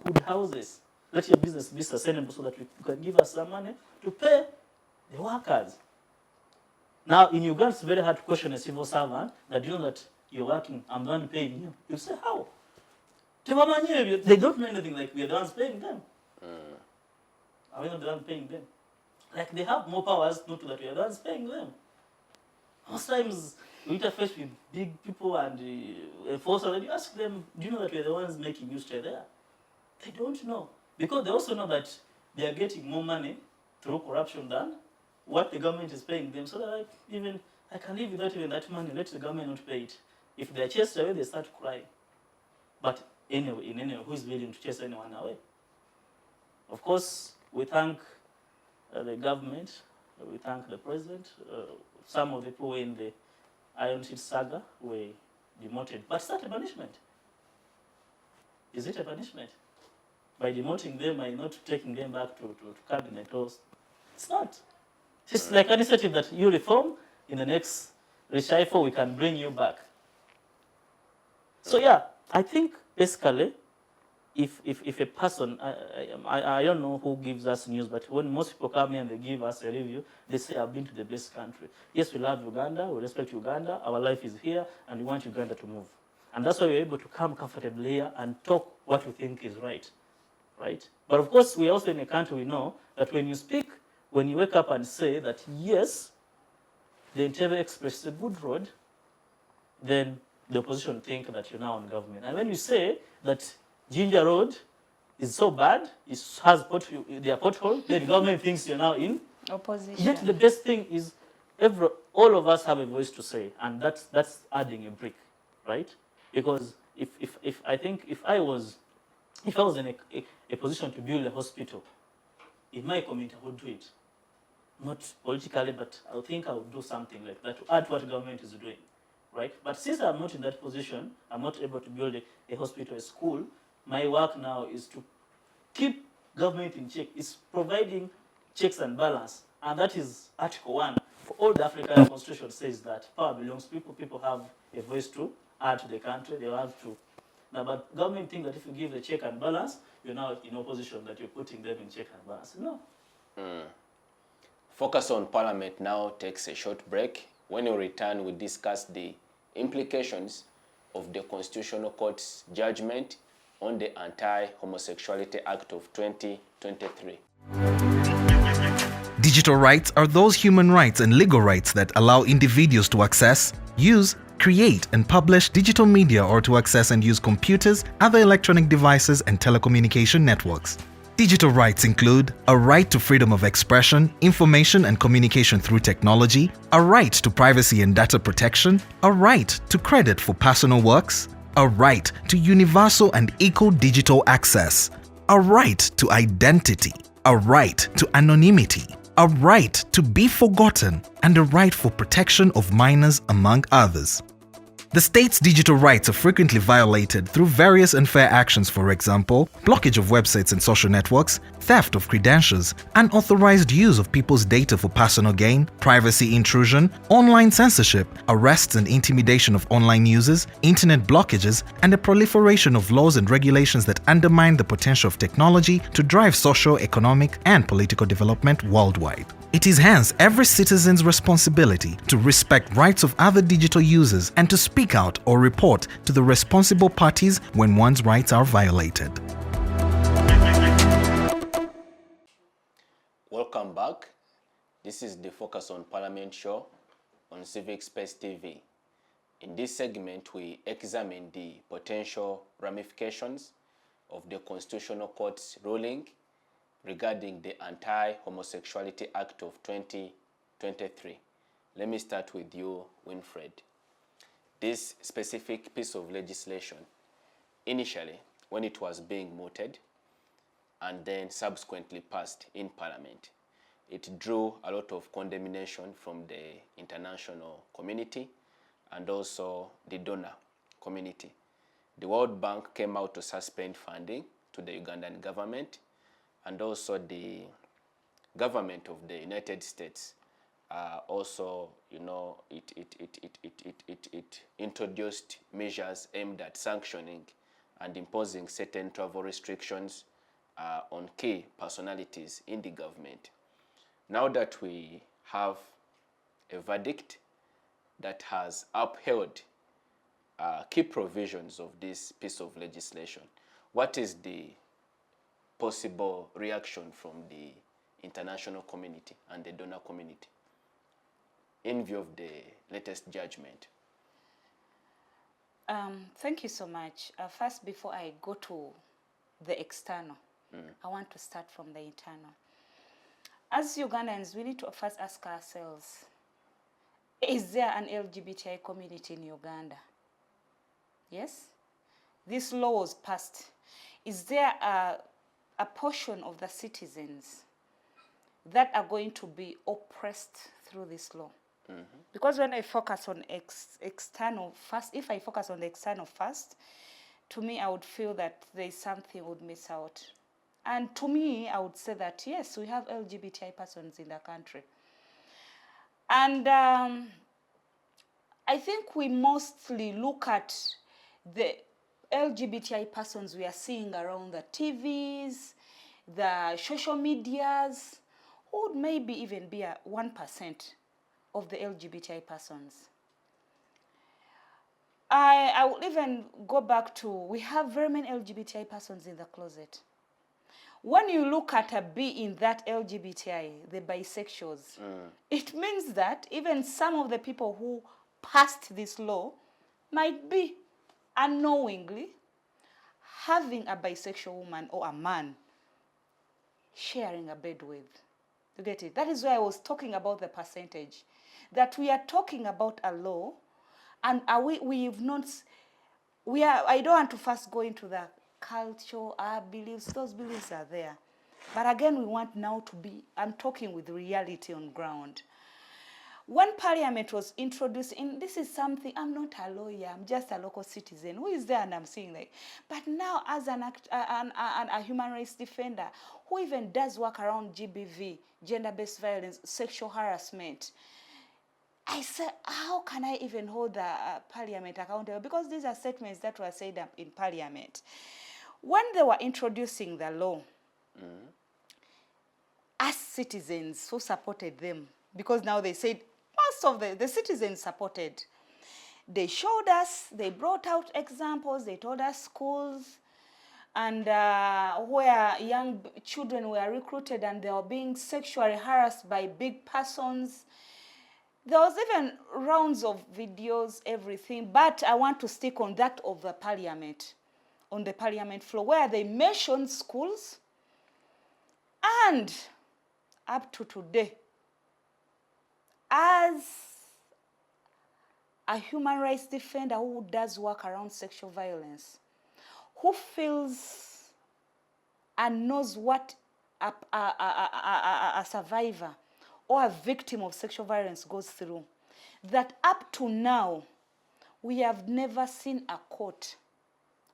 good houses, let your business be sustainable so that you can give us some money to pay the workers. Now, in Uganda, it's very hard to question a civil servant that you know that you're working, I'm the one paying you. You say, how? They don't know anything, like we are the ones paying them. Are we not the ones paying them? Like they have more powers, not that we are the ones paying them. Most times we interface with big people and enforcers, and you ask them, do you know that we're the ones making you stay there? They don't know. Because they also know that they are getting more money through corruption than what the government is paying them. So that I can live without even that money, let the government not pay it. If they're chased away, they start crying. But anyway, who is willing to chase anyone away? Of course, we thank the government, we thank the president. Some of the people in the Iron Seed saga were demoted. But is that a punishment? Is it a punishment? By demoting them, by not taking them back to cabinet, it's not. It's like an initiative that you reform, in the next reshuffle, we can bring you back. So yeah, I think basically, if a person, I don't know who gives us news, but when most people come here and they give us a review, they say, I've been to the best country. Yes, we love Uganda, we respect Uganda, our life is here, and we want Uganda to move. And that's why we're able to come comfortably here and talk what we think is right. But of course, we're also in a country we know that when you speak, when you wake up and say that, yes, the Entebbe Express is a good road, then the opposition think that you're now on government. And when you say that Ginger Road is so bad, it has their pothole, then the government thinks you're now in opposition. Yet the best thing is all of us have a voice to say, and that's adding a brick, right? Because if I was in a position to build a hospital in my community, I would do it. not politically, but I think I would do something like that to add to what government is doing, right? But since I'm not in that position, I'm not able to build a hospital, a school, my work now is to keep government in check. It's providing checks and balance, and that is Article 1. For all the African Constitution says that power belongs to people, people have a voice to add to the country, they have to. Now, but government think that if you give the check and balance, you're now in opposition, that you're putting them in check and balance. No. Focus on Parliament now takes a short break. When we return, we discuss the implications of the Constitutional Court's judgment on the Anti-Homosexuality Act of 2023. Digital rights are those human rights and legal rights that allow individuals to access, use, create, and publish digital media or to access and use computers, other electronic devices, and telecommunication networks. Digital rights include a right to freedom of expression, information and communication through technology, a right to privacy and data protection, a right to credit for personal works, a right to universal and equal digital access, a right to identity, a right to anonymity, a right to be forgotten, and a right for protection of minors, among others. The state's digital rights are frequently violated through various unfair actions, for example, blockage of websites and social networks, theft of credentials, unauthorized use of people's data for personal gain, privacy intrusion, online censorship, arrests and intimidation of online users, internet blockages, and the proliferation of laws and regulations that undermine the potential of technology to drive social, economic, and political development worldwide. It is hence every citizen's responsibility to respect rights of other digital users and to speak out or report to the responsible parties when one's rights are violated. Welcome back. This is the Focus on Parliament show on Civic Space TV. In this segment, we examine the potential ramifications of the Constitutional Court's ruling regarding the Anti-Homosexuality Act of 2023. Let me start with you, Winfred. This specific piece of legislation, initially, when it was being mooted and then subsequently passed in Parliament, it drew a lot of condemnation from the international community and also the donor community. The World Bank came out to suspend funding to the Ugandan government, and also the government of the United States also, it introduced measures aimed at sanctioning and imposing certain travel restrictions on key personalities in the government. Now that we have a verdict that has upheld key provisions of this piece of legislation, what is the possible reaction from the international community and the donor community in view of the latest judgment? Thank you so much. First, before I go to the external, I want to start from the internal. As Ugandans, we need to first ask ourselves, is there an LGBTI community in Uganda? Yes? This law was passed. Is there a portion of the citizens that are going to be oppressed through this law? Because when I focus on external first, if I focus on the external first, to me, I would feel that there is something would miss out. And to me, I would say that, yes, we have LGBTI persons in the country. And I think we mostly look at the LGBTI persons we are seeing around the TVs, the social medias, who would maybe even be 1% of the LGBTI persons. I will even go back to, we have very many LGBTI persons in the closet. When you look at a B in that LGBTI, the bisexuals, it means that even some of the people who passed this law might be unknowingly having a bisexual woman or a man sharing a bed with. You get it? That is why I was talking about the percentage. That we are talking about a law, and I don't want to first go into the culture, our beliefs. Those beliefs are there. But again, we want now to be, I'm talking with reality on ground. When Parliament was introduced, this is something, I'm not a lawyer, I'm just a local citizen. Who is there and I'm seeing like, but now as a human rights defender, who even does work around GBV, gender-based violence, sexual harassment, I said, how can I even hold the Parliament accountable? Because these are statements that were said in Parliament. When they were introducing the law, as citizens who supported them, because now they said, most of the citizens supported. They showed us, they brought out examples, they told us schools and where young children were recruited and they were being sexually harassed by big persons. There was even rounds of videos, everything, but I want to stick on that of the Parliament, on the Parliament floor, where they mentioned schools, and up to today, as a human rights defender who does work around sexual violence, who feels and knows what a survivor or a victim of sexual violence goes through, that up to now, we have never seen a court,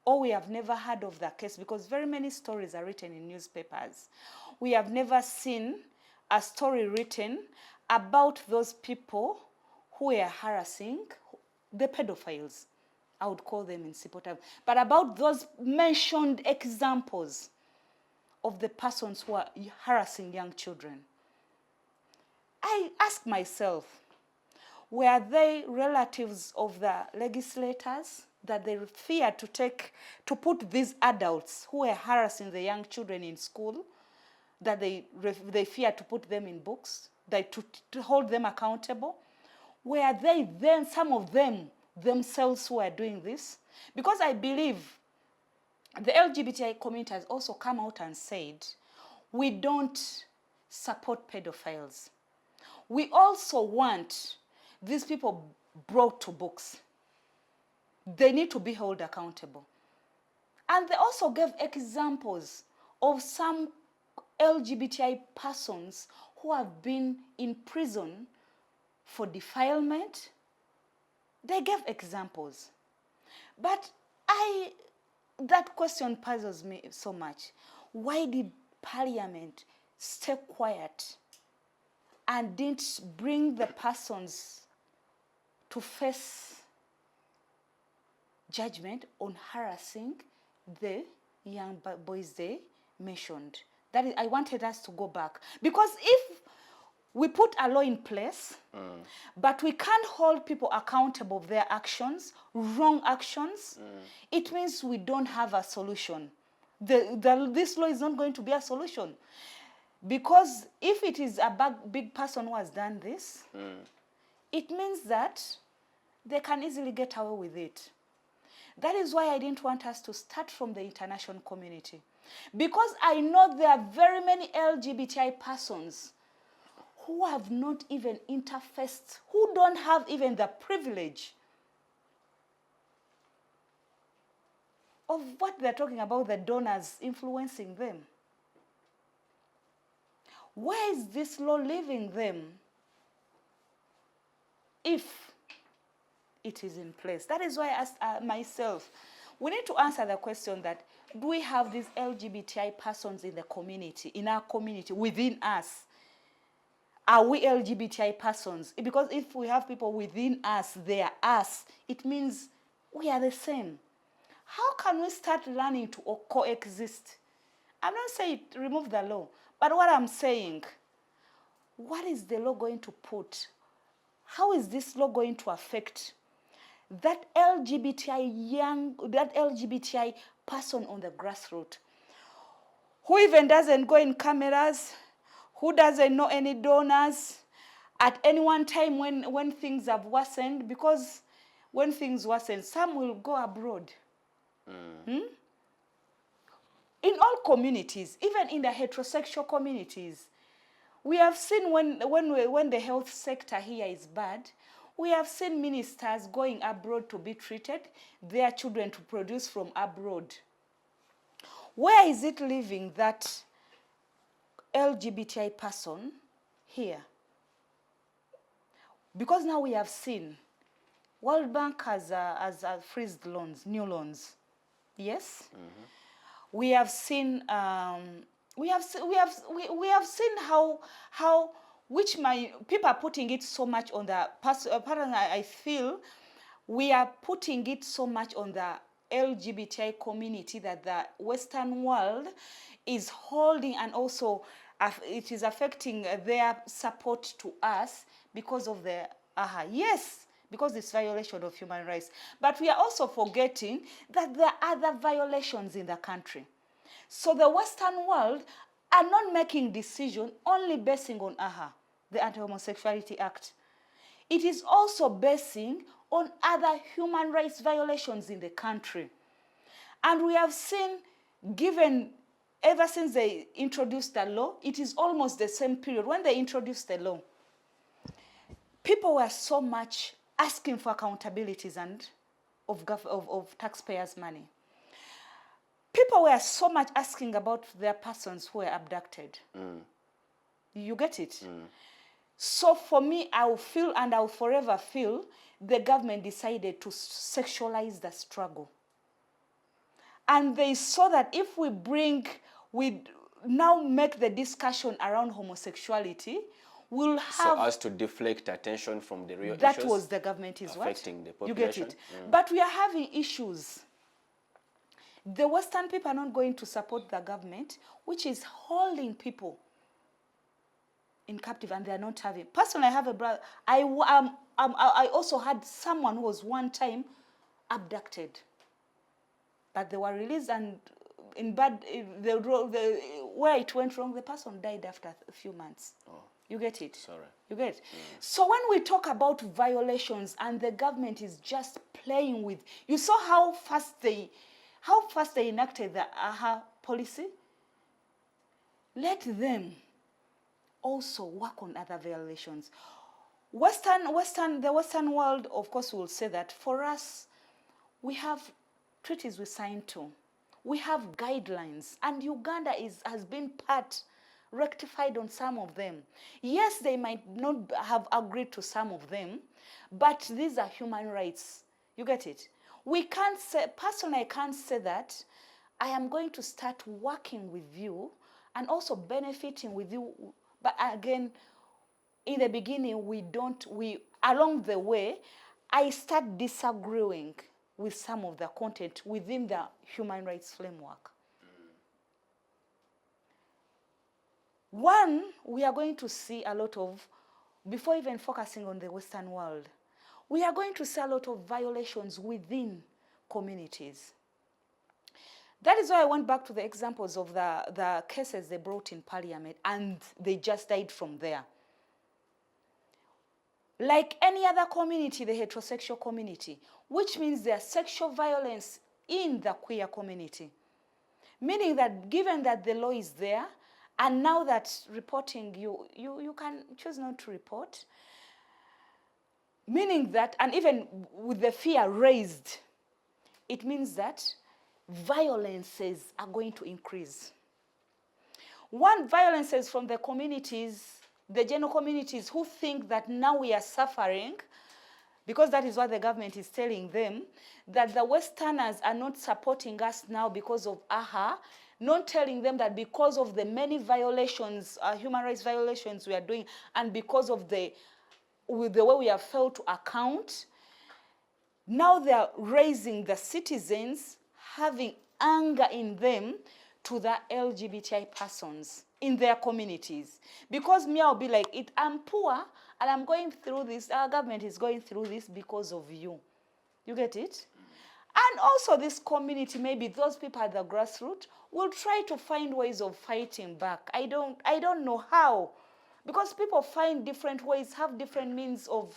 or we have never heard of the case, because very many stories are written in newspapers. We have never seen a story written about those people who were harassing, the pedophiles, I would call them in simple terms, but about those mentioned examples of the persons who are harassing young children. I ask myself, were they relatives of the legislators that they feared to put these adults who were harassing the young children in school, that they feared to put them in books, to hold them accountable? Were they then, some of them themselves, who are doing this? Because I believe the LGBTI community has also come out and said, we don't support pedophiles. We also want these people brought to books. They need to be held accountable. And they also gave examples of some LGBTI persons who have been in prison for defilement. They gave examples. But that question puzzles me so much. Why did Parliament stay quiet and didn't bring the persons to face judgment on harassing the young boys they mentioned? That is, I wanted us to go back. Because if we put a law in place, but we can't hold people accountable for their actions, wrong actions, it means we don't have a solution. This law is not going to be a solution. Because if it is a big person who has done this, it means that they can easily get away with it. That is why I didn't want us to start from the international community. Because I know there are very many LGBTI persons who have not even interfaced, who don't have even the privilege of what they're talking about, the donors influencing them. Where is this law leaving them if it is in place? That is why I asked myself, we need to answer the question that, do we have these LGBTI persons in the community, in our community, within us? Are we LGBTI persons? Because if we have people within us, they are us, it means we are the same. How can we start learning to coexist? I'm not saying remove the law, but what I'm saying, what is the law going to put? How is this law going to affect that LGBTI person on the grassroots, who even doesn't go in cameras, who doesn't know any donors at any one time when things have worsened? Because when things worsen, some will go abroad. In all communities, even in the heterosexual communities, we have seen when the health sector here is bad, we have seen ministers going abroad to be treated, their children to produce from abroad. Where is it leaving that LGBTI person here. Because now we have seen World Bank has freezed loans, new loans. Yes? We have seen we have seen how which my people are putting it so much on the pattern. I feel we are putting it so much on the LGBTI community that the Western world is holding, and also it is affecting their support to us because of the yes, because it's violation of human rights. But we are also forgetting that there are other violations in the country. So the Western world are not making decisions only basing on the Anti-Homosexuality Act. It is also basing on other human rights violations in the country. And we have seen, given ever since they introduced the law, it is almost the same period. When they introduced the law, people were so much asking for accountabilities and of taxpayers' money. People were so much asking about their persons who were abducted. You get it? So for me, I will feel, and I will forever feel, the government decided to sexualize the struggle. And they saw that if we now make the discussion around homosexuality, we'll have... So as to deflect attention from the real that issues was the government is affecting the You population. get it? But we are having issues. The Western people are not going to support the government, which is holding people in captive, and they are not having. Personally, I have a brother. I also had someone who was one time abducted, but they were released, and where it went wrong, the person died after a few months. Oh. You get it? Sorry. You get it? So when we talk about violations and the government is just playing with, you saw how fast they enacted the policy. Let them also work on other violations. The Western world, of course, will say that for us, we have treaties we signed to. We have guidelines, and Uganda has been rectified on some of them. Yes, they might not have agreed to some of them, but these are human rights. You get it? We can't say, personally, I can't say that I am going to start working with you and also benefiting with you. But again, in the beginning, along the way, I start disagreeing with some of the content within the human rights framework. One, we are going to see a lot of, before even focusing on the Western world, we are going to see a lot of violations within communities. That is why I went back to the examples of the cases they brought in Parliament, and they just died from there. Like any other community, the heterosexual community, which means there's sexual violence in the queer community. Meaning that given that the law is there, and now that reporting, you can choose not to report. Meaning that, and even with the fear raised, it means that violences are going to increase. One, violences from the communities, the general communities who think that now we are suffering, because that is what the government is telling them, that the Westerners are not supporting us now because of not telling them that because of the many violations, human rights violations we are doing, and because of the way we have failed to account, now they are raising the citizens, having anger in them to the LGBTI persons in their communities. Because me, I'll be like, I'm poor and I'm going through this, our government is going through this because of you. You get it? And also this community, maybe those people at the grassroots, will try to find ways of fighting back. I don't know how. Because people find different ways, have different means of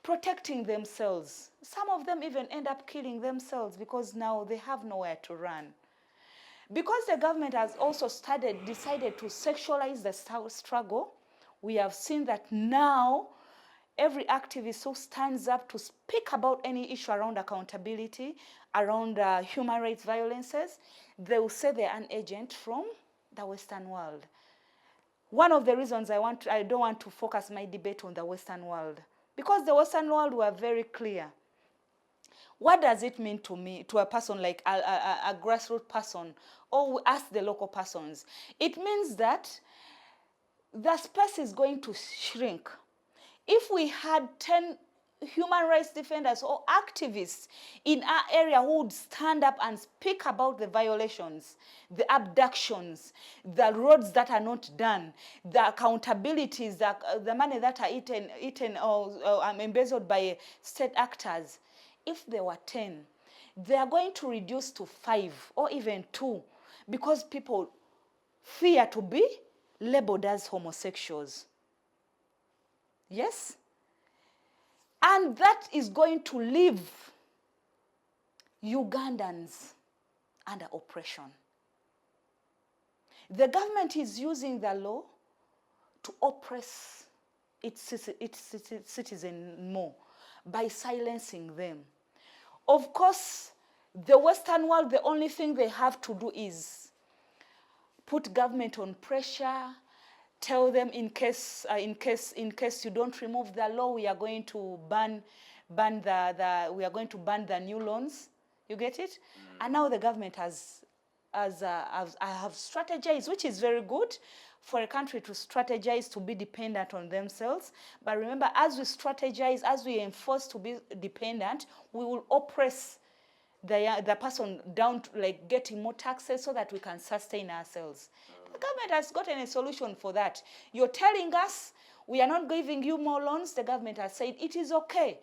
protecting themselves. Some of them even end up killing themselves because now they have nowhere to run. Because the government has also decided to sexualize the struggle, we have seen that now every activist who stands up to speak about any issue around accountability, around human rights violences, they will say they're an agent from the Western world. one of the reasons I don't want to focus my debate on the Western world, because the Western world were very clear. What does it mean to me, to a person like a grassroots person, or we ask the local persons? It means that the space is going to shrink. If we had 10 human rights defenders or activists in our area who would stand up and speak about the violations, the abductions, the roads that are not done, the accountabilities, the money that are eaten or embezzled by state actors, if there were 10, they are going to reduce to 5 or even 2 because people fear to be labeled as homosexuals. Yes? And that is going to leave Ugandans under oppression. The government is using the law to oppress its citizens more by silencing them. Of course, the Western world, the only thing they have to do is put government on pressure, tell them in case you don't remove the law, we are going to ban the new loans. You get it? And now the government have strategized, which is very good for a country to strategize to be dependent on themselves. But remember, as we strategize, as we enforce to be dependent, we will oppress the person down to like getting more taxes so that we can sustain ourselves. The government has gotten a solution for that. You're telling us we are not giving you more loans. The government has said it is okay.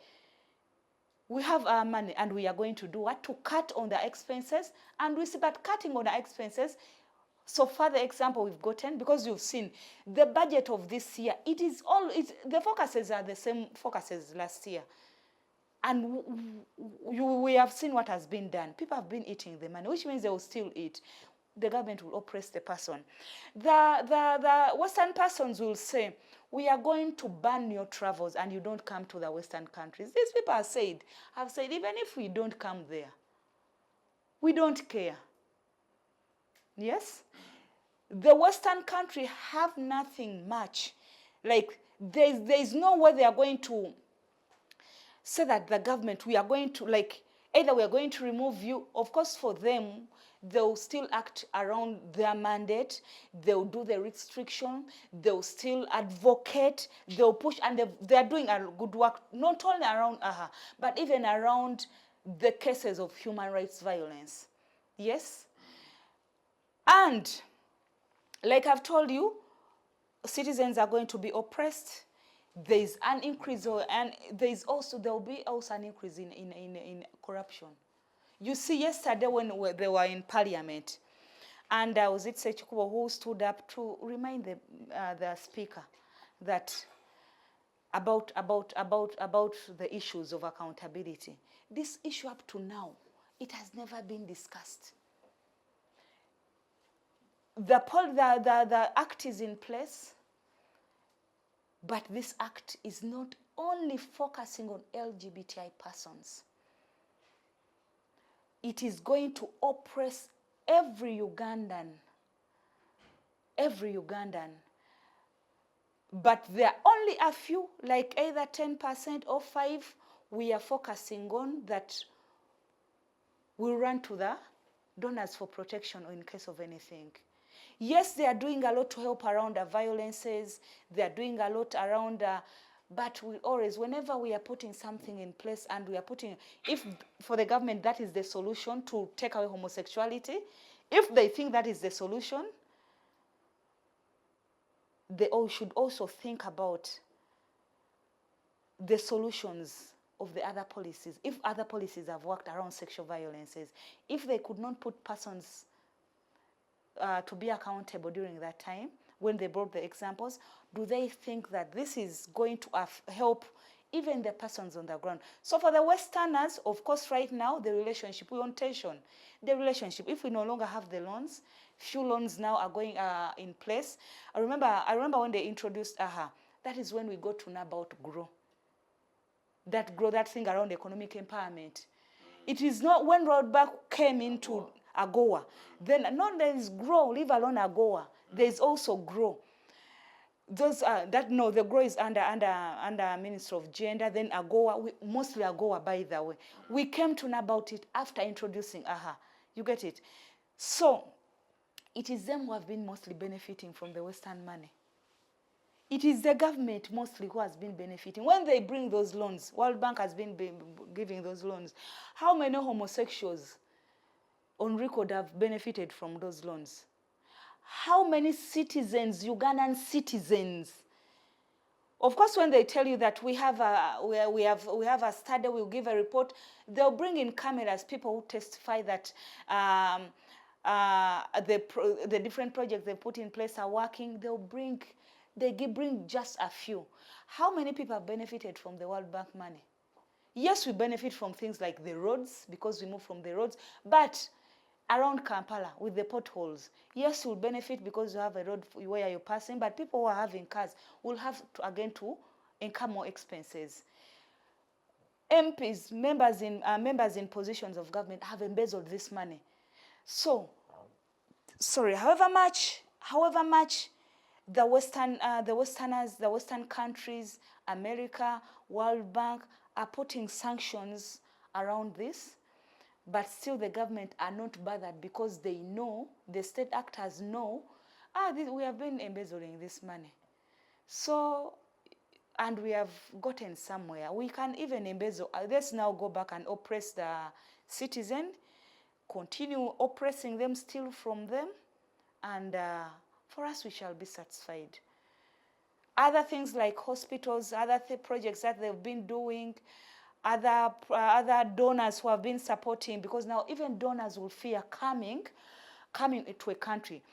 We have our money and we are going to do what? To cut on the expenses. And we see that cutting on the expenses, so far the example we've gotten, because you've seen the budget of this year, the focuses are the same focuses last year. And we have seen what has been done. People have been eating the money, which means they will still eat. The government will oppress the person. The Western persons will say, we are going to ban your travels and you don't come to the Western countries. These people have said, even if we don't come there, we don't care. Yes? The Western country have nothing much. Like, there's no way they are going to say that the government, we are going to, like, either we are going to remove you. Of course, for them, they'll still act around their mandate. They'll do the restriction. They'll still advocate. They'll push, and they're doing a good work, not only around AHA, but even around the cases of human rights violence. Yes? And, like I've told you, citizens are going to be oppressed. There's an increase, and there'll be also an increase in corruption. You see, yesterday when they were in Parliament, and was it Sechikubo who stood up to remind the speaker that about the issues of accountability. This issue up to now, it has never been discussed. The act is in place. But this act is not only focusing on LGBTI persons. It is going to oppress every Ugandan. Every Ugandan. But there are only a few, like either 10% or 5%, we are focusing on that will run to the donors for protection or in case of anything. Yes, they are doing a lot to help around the violences. They are doing a lot around, but we always, whenever we are putting something in place and we are putting, if for the government that is the solution to take away homosexuality, if they think that is the solution, they all should also think about the solutions of the other policies. If other policies have worked around sexual violences, if they could not put persons to be accountable during that time, when they brought the examples, do they think that this is going to help even the persons on the ground? So for the Westerners, of course, right now, the relationship, we want tension. The relationship, if we no longer have the loans, few loans now are going in place. I remember when they introduced AHA, that is when we got to know about GROW. That thing around economic empowerment. It is not when Roadback came into AGOA. Then not there is GROW, leave alone AGOA. There is also GROW. those the GROW is under Ministry of Gender, then AGOA, mostly AGOA, by the way. We came to know about it after introducing AHA. You get it? So it is them who have been mostly benefiting from the Western money. It is the government mostly who has been benefiting. When they bring those loans, World Bank has been giving those loans. How many homosexuals on record have benefited from those loans? How many citizens, Ugandan citizens? Of course, when they tell you that we have a study, we'll give a report, they'll bring in cameras, people who testify that the different projects they put in place are working. They bring just a few. How many people have benefited from the World Bank money? Yes, we benefit from things like the roads because we move from the roads, but around Kampala with the potholes, yes, you'll benefit because you have a road where you're passing, but people who are having cars will have to incur more expenses. MPs, members in positions of government have embezzled this money. So, sorry, however much the Western countries, America, World Bank are putting sanctions around this, but still the government are not bothered because they know, the state actors know, we have been embezzling this money. So, and we have gotten somewhere. We can even embezzle. Let's now go back and oppress the citizen, continue oppressing them, steal from them, and for us, we shall be satisfied. Other things like hospitals, other projects that they've been doing, other donors who have been supporting, because now even donors will fear coming into a country.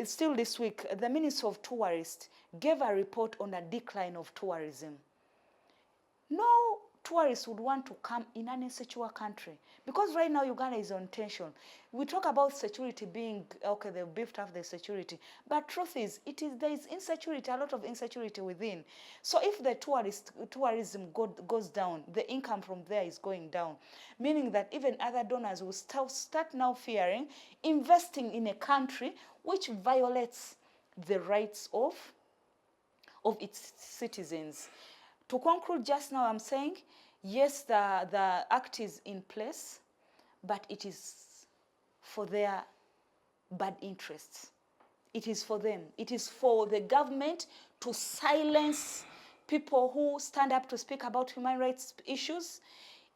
Still this week, the Minister of Tourism gave a report on a decline of tourism. No tourists would want to come in an insecure country because right now Uganda is on tension. We talk about security being, okay, they've beefed up the security, but truth is, there is insecurity, a lot of insecurity within. So if the tourism goes down, the income from there is going down, meaning that even other donors will start now fearing investing in a country which violates the rights of its citizens. To conclude, just now I'm saying, yes, the act is in place, but it is for their bad interests. It is for them. It is for the government to silence people who stand up to speak about human rights issues.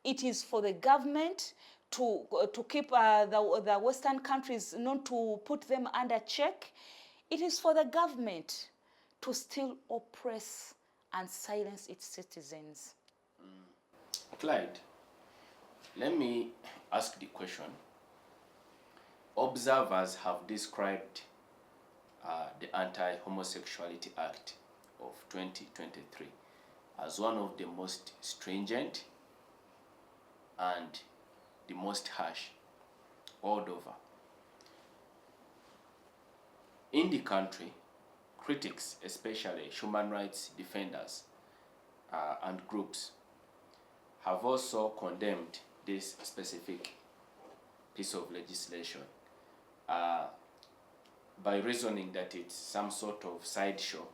It is for the government to keep the Western countries, not to put them under check. It is for the government to still oppress and silence its citizens. Clide, let me ask the question. Observers have described the Anti-Homosexuality Act of 2023 as one of the most stringent and the most harsh all over. In the country, critics, especially human rights defenders and groups, have also condemned this specific piece of legislation by reasoning that it's some sort of sideshow.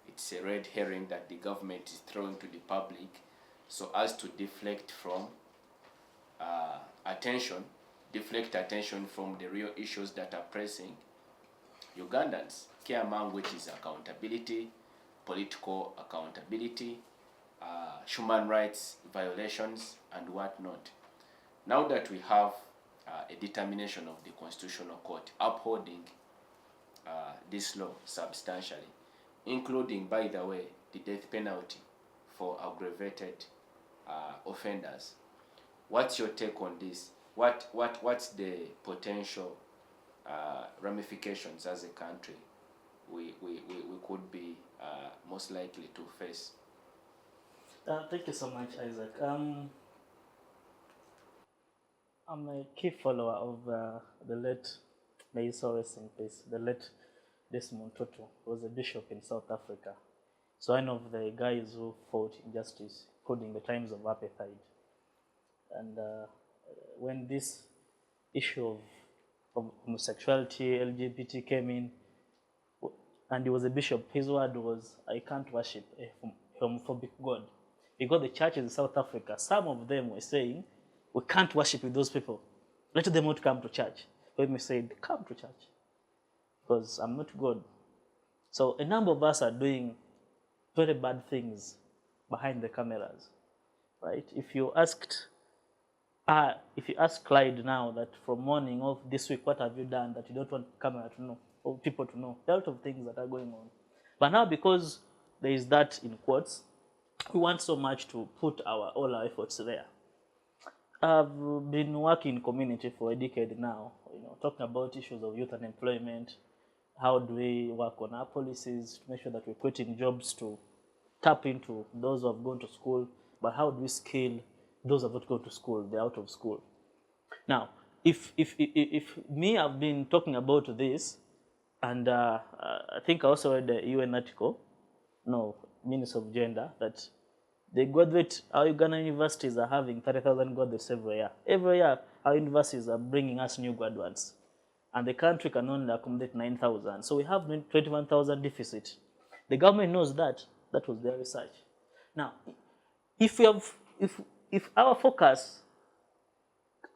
It's a red herring that the government is throwing to the public so as to deflect attention from the real issues that are pressing Ugandans, care among which is accountability, political accountability, human rights violations, and whatnot. Now that we have a determination of the Constitutional Court upholding this law substantially, including, by the way, the death penalty for aggravated offenders, what's your take on this? What's the potential ramifications as a country we could be most likely to face? Thank you so much, Isaac. I'm a key follower of the late, may his soul rest in peace, the late Desmond Tutu, who was a bishop in South Africa. So one of the guys who fought injustice, including the times of apartheid. And when this issue of homosexuality, LGBT came in, and he was a bishop. His word was, I can't worship a homophobic God. Because the churches in South Africa, some of them were saying, we can't worship with those people. Let them not come to church. But he said, come to church, because I'm not God. So a number of us are doing very bad things behind the cameras, right? If you ask Clide now that from morning of this week, what have you done that you don't want camera to know or people to know? There are a lot of things that are going on. But now, because there is that in quotes, we want so much to put all our efforts there. I've been working in community for a decade now, talking about issues of youth unemployment. How do we work on our policies to make sure that we're creating jobs to tap into those who have gone to school, but how do we scale those who have not gone to school, they're out of school. Now, if I've been talking about this, and I think I also read a UN article, Minister of Gender, that our Uganda universities are having 30,000 graduates every year. Every year, our universities are bringing us new graduates, and the country can only accommodate 9,000. So we have 21,000 deficit. The government knows that. That was their research. Now, if our focus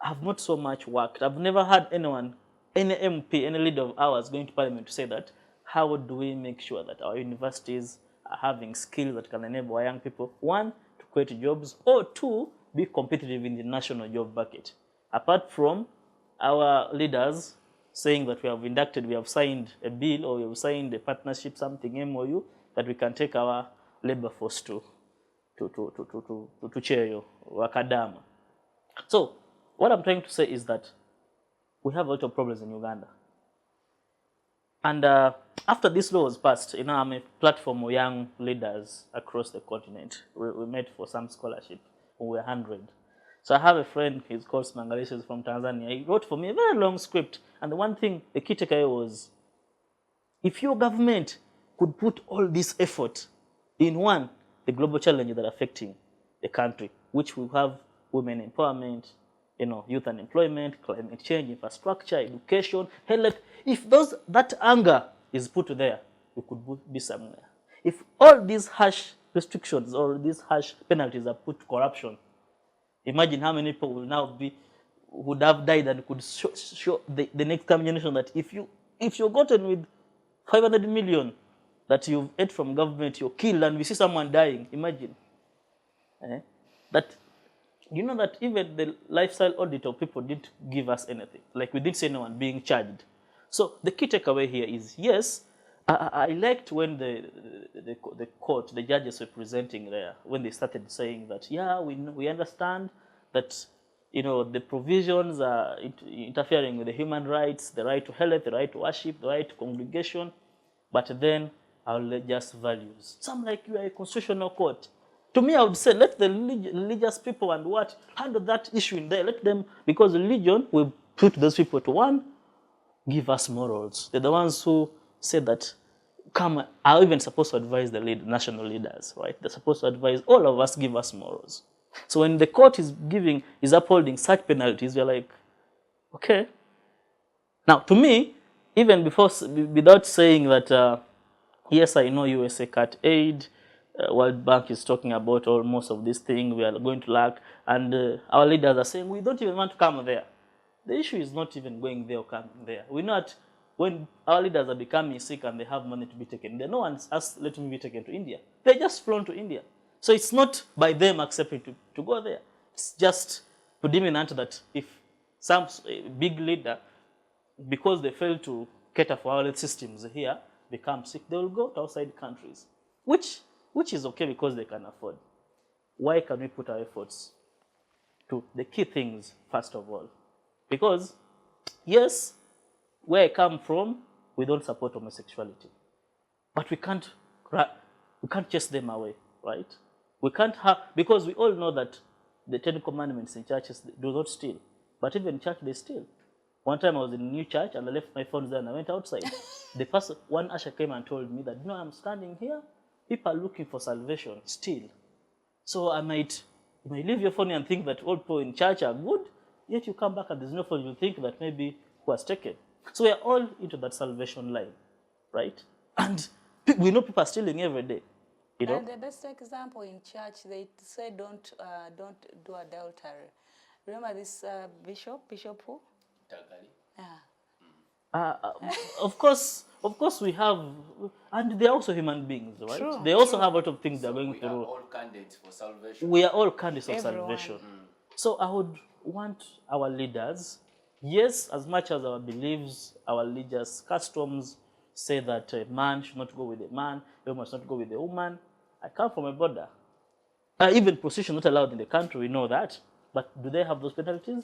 have not so much worked, I've never had anyone, any MP, any leader of ours going to Parliament to say that, how do we make sure that our universities are having skills that can enable our young people, one, to create jobs, or two, be competitive in the national job market. Apart from our leaders saying that we have signed a bill, or we have signed a partnership, something, MOU, that we can take our labor force to Cheyo, Wakadama. So what I'm trying to say is that we have a lot of problems in Uganda. And after this law was passed, I'm a platform of young leaders across the continent. We met for some scholarship. We were 100. So I have a friend, he's called Smangalisha, he's from Tanzania. He wrote for me a very long script. And the one thing, the key takeaway was, if your government could put all this effort in one, the global challenges that are affecting the country, which we have women empowerment, youth unemployment, climate change, infrastructure, education, health. If that anger is put there, we could be somewhere. If all these harsh restrictions or these harsh penalties are put to corruption, imagine how many people would have died and could show the next coming generation that if you're gotten with 500 million that you've ate from government, you're killed, and we see someone dying, imagine. That even the lifestyle audit of people didn't give us anything. Like, we didn't see anyone being charged. So the key takeaway here is, yes, I liked when the court, the judges were presenting there, when they started saying that, yeah, we understand that the provisions are interfering with the human rights, the right to health, the right to worship, the right to congregation, but then our religious values. Some like you are a constitutional court. To me, I would say let the religious people and handle that issue in there. Let them, because religion will put those people to one, give us morals. They're the ones who say that, are even supposed to advise the national leaders, right? They're supposed to advise all of us, give us morals. So when the court is upholding such penalties, we're like, okay. Now, to me, even without saying that, yes, I know USA cut aid, World Bank is talking about most of these things, we are going to lack, and our leaders are saying we don't even want to come there. The issue is not even going there or coming there. We know that when our leaders are becoming sick and they have money to be taken, no one has let me be taken to India. They just flown to India. So it's not by them accepting to go there. It's just predominant that if some big leader, because they fail to cater for our health systems here, become sick, they will go to outside countries, which is okay because they can afford. Why can we put our efforts to the key things first of all? Because, yes, where I come from, we don't support homosexuality. But we can't chase them away, right? We can't because we all know that the 10 commandments in churches do not steal. But even in church, they steal. One time I was in a new church and I left my phone there and I went outside. One usher came and told me that, I'm standing here, people are looking for salvation, still. So you might leave your phone and think that all people in church are good, yet you come back and there's no phone, you think that maybe who has taken. So we are all into that salvation line, right? And we know people are stealing every day. You know? And the best example in church, they say don't do adultery. Remember this Bishop who? Tagali. Yeah. Of course we have, and they're also human beings, right? True, They also have a lot of things they're going We are through. all candidates for salvation. We are all candidates of Everyone. salvation. So I would want our leaders, yes, as much as our beliefs, our religious customs say that a man should not go with a man, a woman should not go with a woman. I come from a border. Even prostitution not allowed in the country, we know that. But do they have those penalties?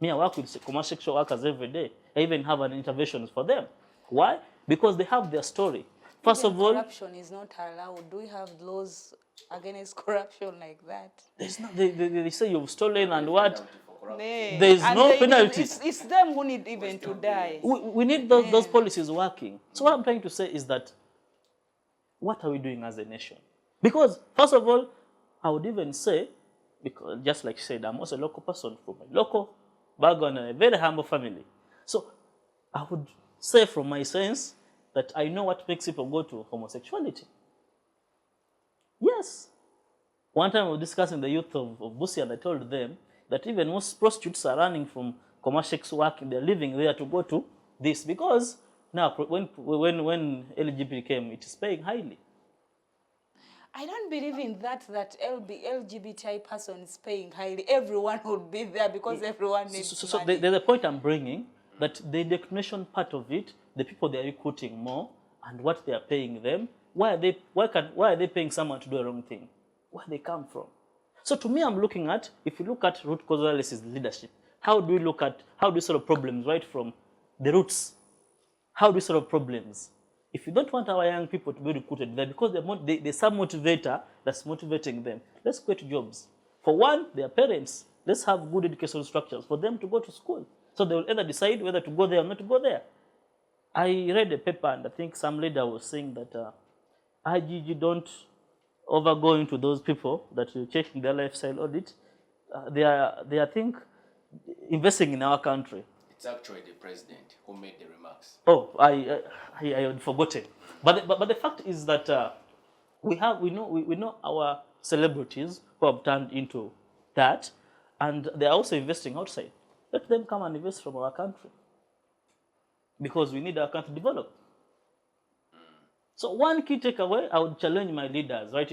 Me, I work with homosexual workers every day. I even have an interventions for them. Why? Because they have their story. First Even of all, corruption is not allowed. Do we have laws against corruption like that? there's not, they say you've stolen and what? Penalty for corruption. Nay. There's And no they- penalty. It's them who need even to die. We need those policies working. So what I'm trying to say is that, what are we doing as a nation? Because, first of all, I would even say, because just like you said, I'm also a local person from a local background and a very humble family. So I would say from my sense that I know what makes people go to homosexuality. Yes. One time we were discussing the youth of Busia, and I told them that even most prostitutes are running from commercial work, they're living there to go to this, because now when LGBT came, it is paying highly. I don't believe in that LGBTI person is paying highly. Everyone would be there because everyone needs So money. there's a point I'm bringing, that the indoctrination part of it, the people they are recruiting more, and what they are paying them, why are they paying someone to do a wrong thing? Where they come from? So to me, I'm looking at, if you look at root cause analysis leadership, how do we solve problems right from the roots? How do we solve problems? If you don't want our young people to be recruited there, because there's some motivator that's motivating them, let's create jobs. For one, their parents, let's have good educational structures for them to go to school. So they will either decide whether to go there or not to go there. I read a paper, and I think some leader was saying that IGG don't overgo into those people that you check in their lifestyle audit. They are, I think, investing in our country. It's actually the president who made the remarks. Oh, I had forgotten. But the fact is that we know our celebrities who have turned into that, and they are also investing outside. Let them come and invest from our country, because we need our country to develop. So one key takeaway, I would challenge my leaders, right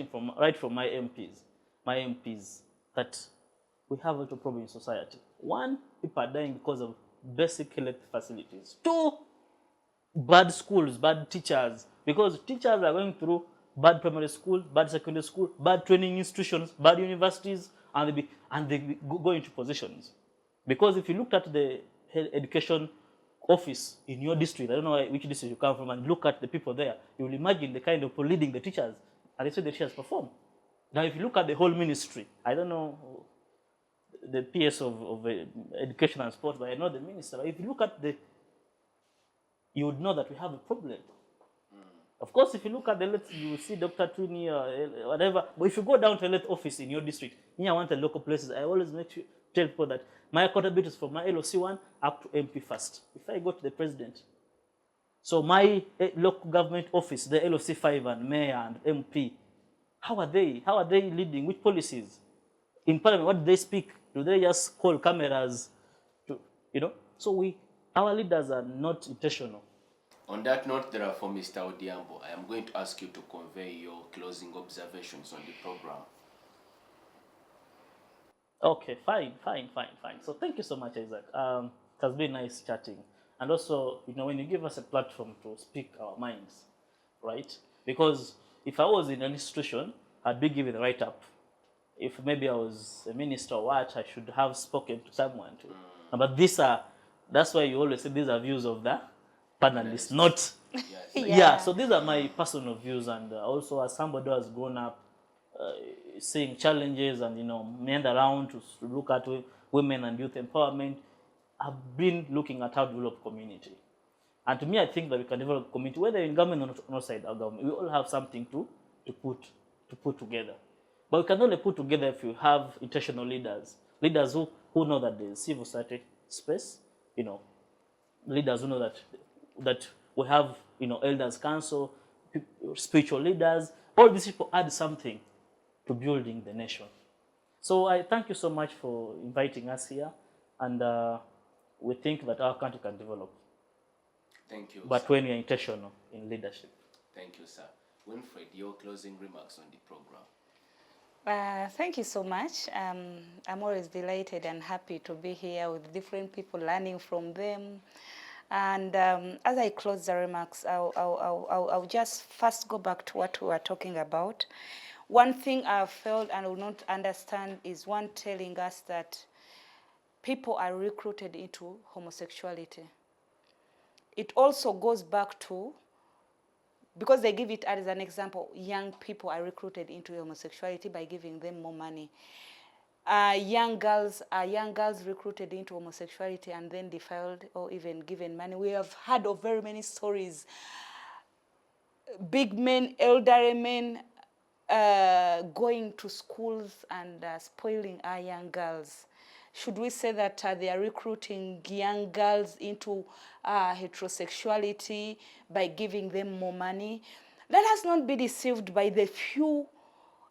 from my MPs, that we have a little problem in society. One, people are dying because of basic health facilities. Two, bad schools, bad teachers, because teachers are going through bad primary school, bad secondary school, bad training institutions, bad universities, and they go into positions. Because if you looked at the education office in your district, I don't know which district you come from, and look at the people there, you will imagine the kind of people leading the teachers, and they say the teachers perform. Now, if you look at the whole ministry, I don't know the PS of education and sports, but I know the minister. If you look at you would know that we have a problem. Of course, if you look at the left, you will see Dr. Twini or whatever. But if you go down to a left office in your district, me, I want the local places. I always tell people that my accountability is from my LOC1 up to MP first. If I go to the president, so my local government office, the LOC5 and mayor and MP, how are they leading? Which policies? In parliament, what do they speak? Do they just call cameras? So our leaders are not intentional. On that note, therefore, Mr. Odhiambo, I am going to ask you to convey your closing observations on the program. Okay, fine. So thank you so much, Isaac. It has been nice chatting. And also, when you give us a platform to speak our minds, right? Because if I was in an institution, I'd be given a write-up. If maybe I was a minister or what, I should have spoken to someone too. But that's why you always say these are views of the panelists, not... Yes. So these are my personal views, and also as somebody who has grown up seeing challenges and, meander around to look at women and youth empowerment, I've been looking at how to develop community. And to me, I think that we can develop community, whether in government or not outside our government. We all have something to put together. But we can only put together if you have intentional leaders who know that there's civil society space, leaders who know that we have, elders council, spiritual leaders. All these people add something to building the nation. So I thank you so much for inviting us here, and we think that our country can develop. Thank you. But sir. when you're intentional in leadership. Thank you, sir. Winfred, your closing remarks on the program. Thank you so much. I'm always delighted and happy to be here with different people, learning from them. And as I close the remarks, I'll just first go back to what we were talking about. One thing I've felt and will not understand is one telling us that people are recruited into homosexuality. It also goes back to, because they give it as an example, young people are recruited into homosexuality by giving them more money. Young girls recruited into homosexuality and then defiled or even given money. We have heard of very many stories. Big men, elderly men, going to schools and spoiling our young girls. Should we say that they are recruiting young girls into heterosexuality by giving them more money? Let us not be deceived by the few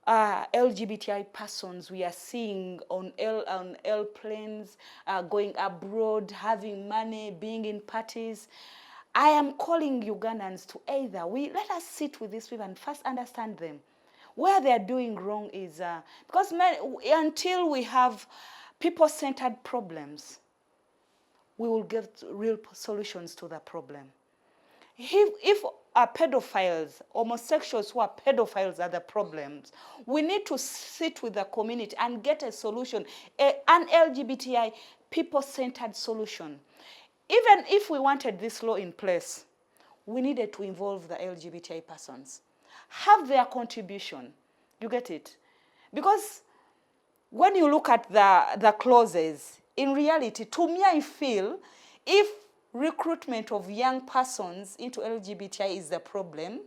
LGBTI persons we are seeing on airplanes, going abroad, having money, being in parties. I am calling Ugandans to either, let us sit with these people and first understand them. Where they are doing wrong is, because until we have people-centered problems, we will get real solutions to the problem. If pedophiles, homosexuals who are pedophiles are the problems, we need to sit with the community and get a solution, an LGBTI people-centered solution. Even if we wanted this law in place, we needed to involve the LGBTI persons, have their contribution. You get it? Because when you look at the clauses, in reality, to me, I feel if recruitment of young persons into LGBTI is the problem,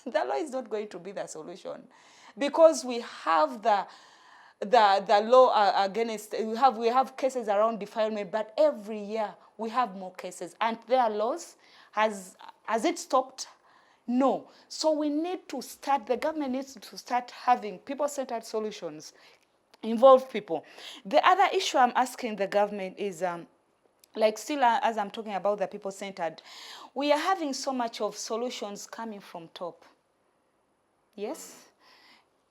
the law is not going to be the solution. Because we have the law against, we have cases around defilement, but every year we have more cases. And their laws, has it stopped? No. So we need to start, the government needs to start having people-centered solutions, involve people. The other issue I'm asking the government is, like still as I'm talking about the people-centered, we are having so much of solutions coming from top. Yes?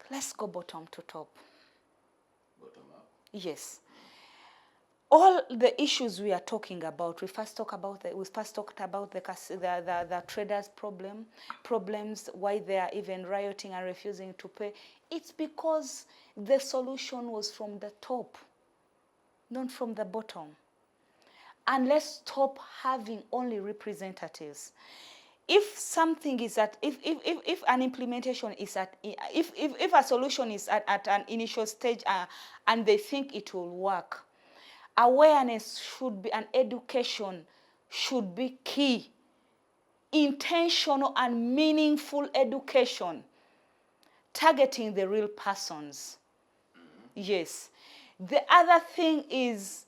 Let's go bottom to top. Bottom up. Yes. All the issues we are talking about, we first talked about the traders' problems, why they are even rioting and refusing to pay. It's because the solution was from the top, not from the bottom. And let's stop having only representatives. If something is at, if an implementation is at, if a solution is at an initial stage and they think it will work, awareness should be, and education should be key. Intentional and meaningful education, targeting the real persons. Yes. The other thing is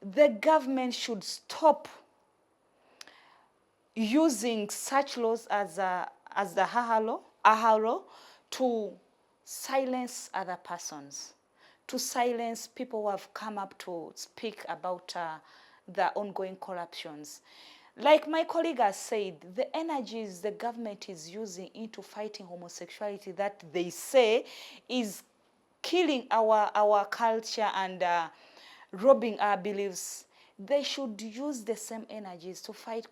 the government should stop using such laws as the Ahalo to silence other persons, to silence people who have come up to speak about the ongoing corruptions. Like my colleague has said, the energies the government is using into fighting homosexuality that they say is killing our culture and robbing our beliefs, they should use the same energies to fight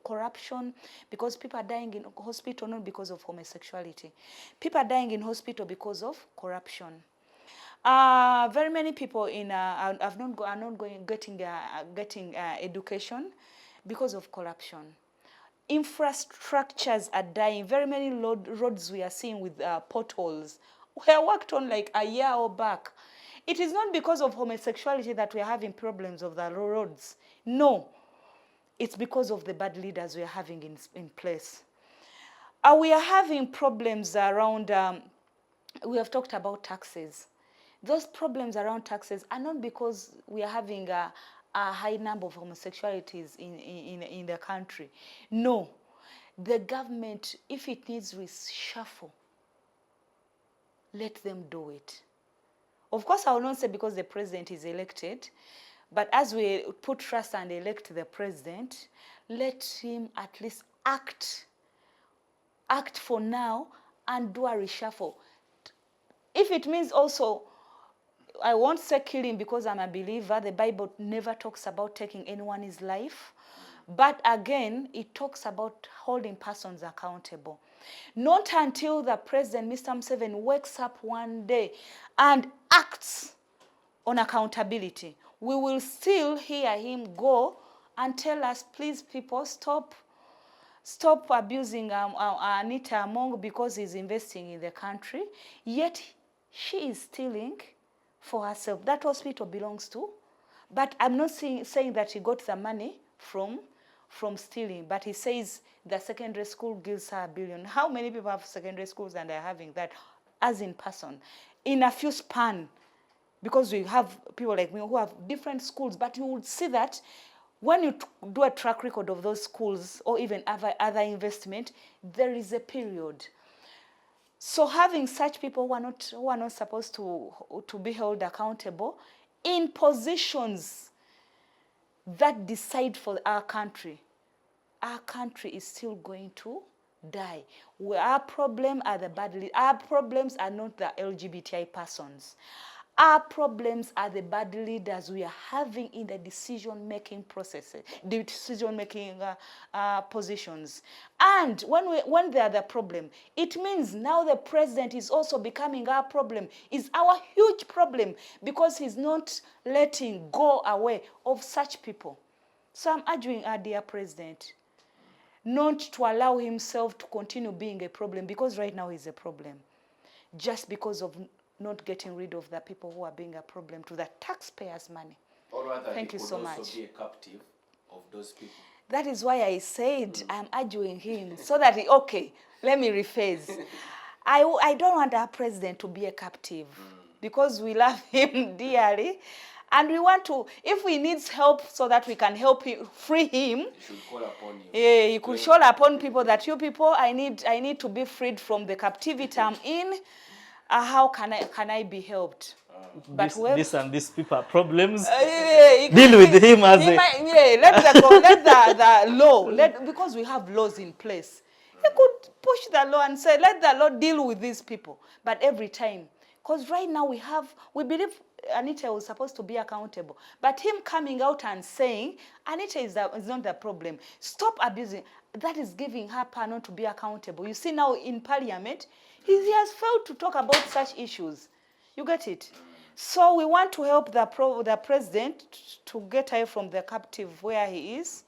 corruption, because people are dying in hospital not because of homosexuality. People are dying in hospital because of corruption. Very many people are not getting education because of corruption. Infrastructures are dying. Very many roads we are seeing with potholes were worked on like a year or back. It is not because of homosexuality that we are having problems of the roads. No, it's because of the bad leaders we are having in place. We are having problems around, we have talked about taxes. Those problems around taxes are not because we are having a high number of homosexualities in the country. No. the government, if it needs reshuffle, let them do it. Of course, I will not say because the president is elected, but as we put trust and elect the president, let him at least act for now and do a reshuffle. If it means also, I won't say killing because I'm a believer, the Bible never talks about taking anyone's life. But again, it talks about holding persons accountable. Not until the president, Mr. Museveni, wakes up one day and acts on accountability, we will still hear him go and tell us, please people, stop abusing Anita Among because he's investing in the country. Yet she is stealing for herself. That hospital belongs to. But I'm not saying that he got the money from stealing, but he says the secondary school gives her $1 billion. How many people have secondary schools and they're having that as in person? In a few span, because we have people like me who have different schools, but you would see that when you do a track record of those schools or even other investment, there is a period. So having such people who are not supposed to be held accountable in positions that decide for our country is still going to die. Our problems are our problems are not the LGBTI persons. Our problems are the bad leaders we are having in the decision-making processes, the decision-making positions. And when they are the problem, it means now the president is also becoming our problem, is our huge problem, because he's not letting go away of such people. So I'm urging our dear president not to allow himself to continue being a problem, because right now he's a problem, just because of not getting rid of the people who are being a problem to the taxpayers' money. Or rather, thank you so much. Also be a captive of those people. That is why I said I'm urging him so that okay, let me rephrase. I don't want our president to be a captive because we love him dearly. And we want to, if he needs help so that we can help him, free him. He should call upon you. Yeah, he could call upon people that you people, I need to be freed from the captivity I'm in. How can I be helped? But this and these people are problems. Deal with him as let the law, because we have laws in place. He could push the law and say, let the law deal with these people. But every time, because right now we believe Anita was supposed to be accountable. But him coming out and saying, Anita is not the problem. Stop abusing. That is giving her power not to be accountable. You see now in Parliament, he has failed to talk about such issues. You get it? So we want to help the president to get away from the captive where he is.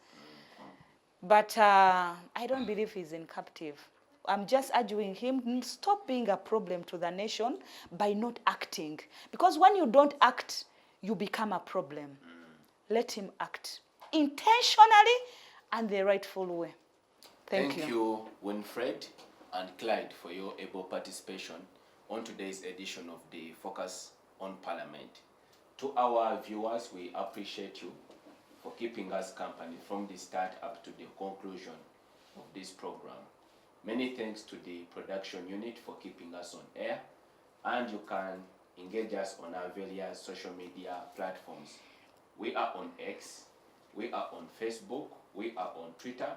But I don't believe he's in captive. I'm just urging him, stop being a problem to the nation by not acting. Because when you don't act, you become a problem. Let him act intentionally and the rightful way. Thank you, Winfred and Clide, for your able participation on today's edition of the Focus on Parliament. To our viewers, we appreciate you for keeping us company from the start up to the conclusion of this program. Many thanks to the production unit for keeping us on air, and you can engage us on our various social media platforms. We are on X, we are on Facebook, we are on Twitter.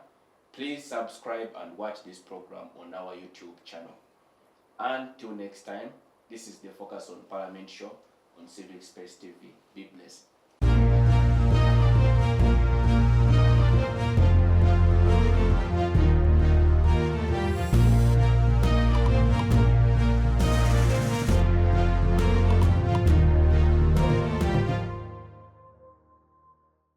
Please subscribe and watch this program on our YouTube channel. Until next time, this is the Focus on Parliament show on Civic Space TV. Be blessed.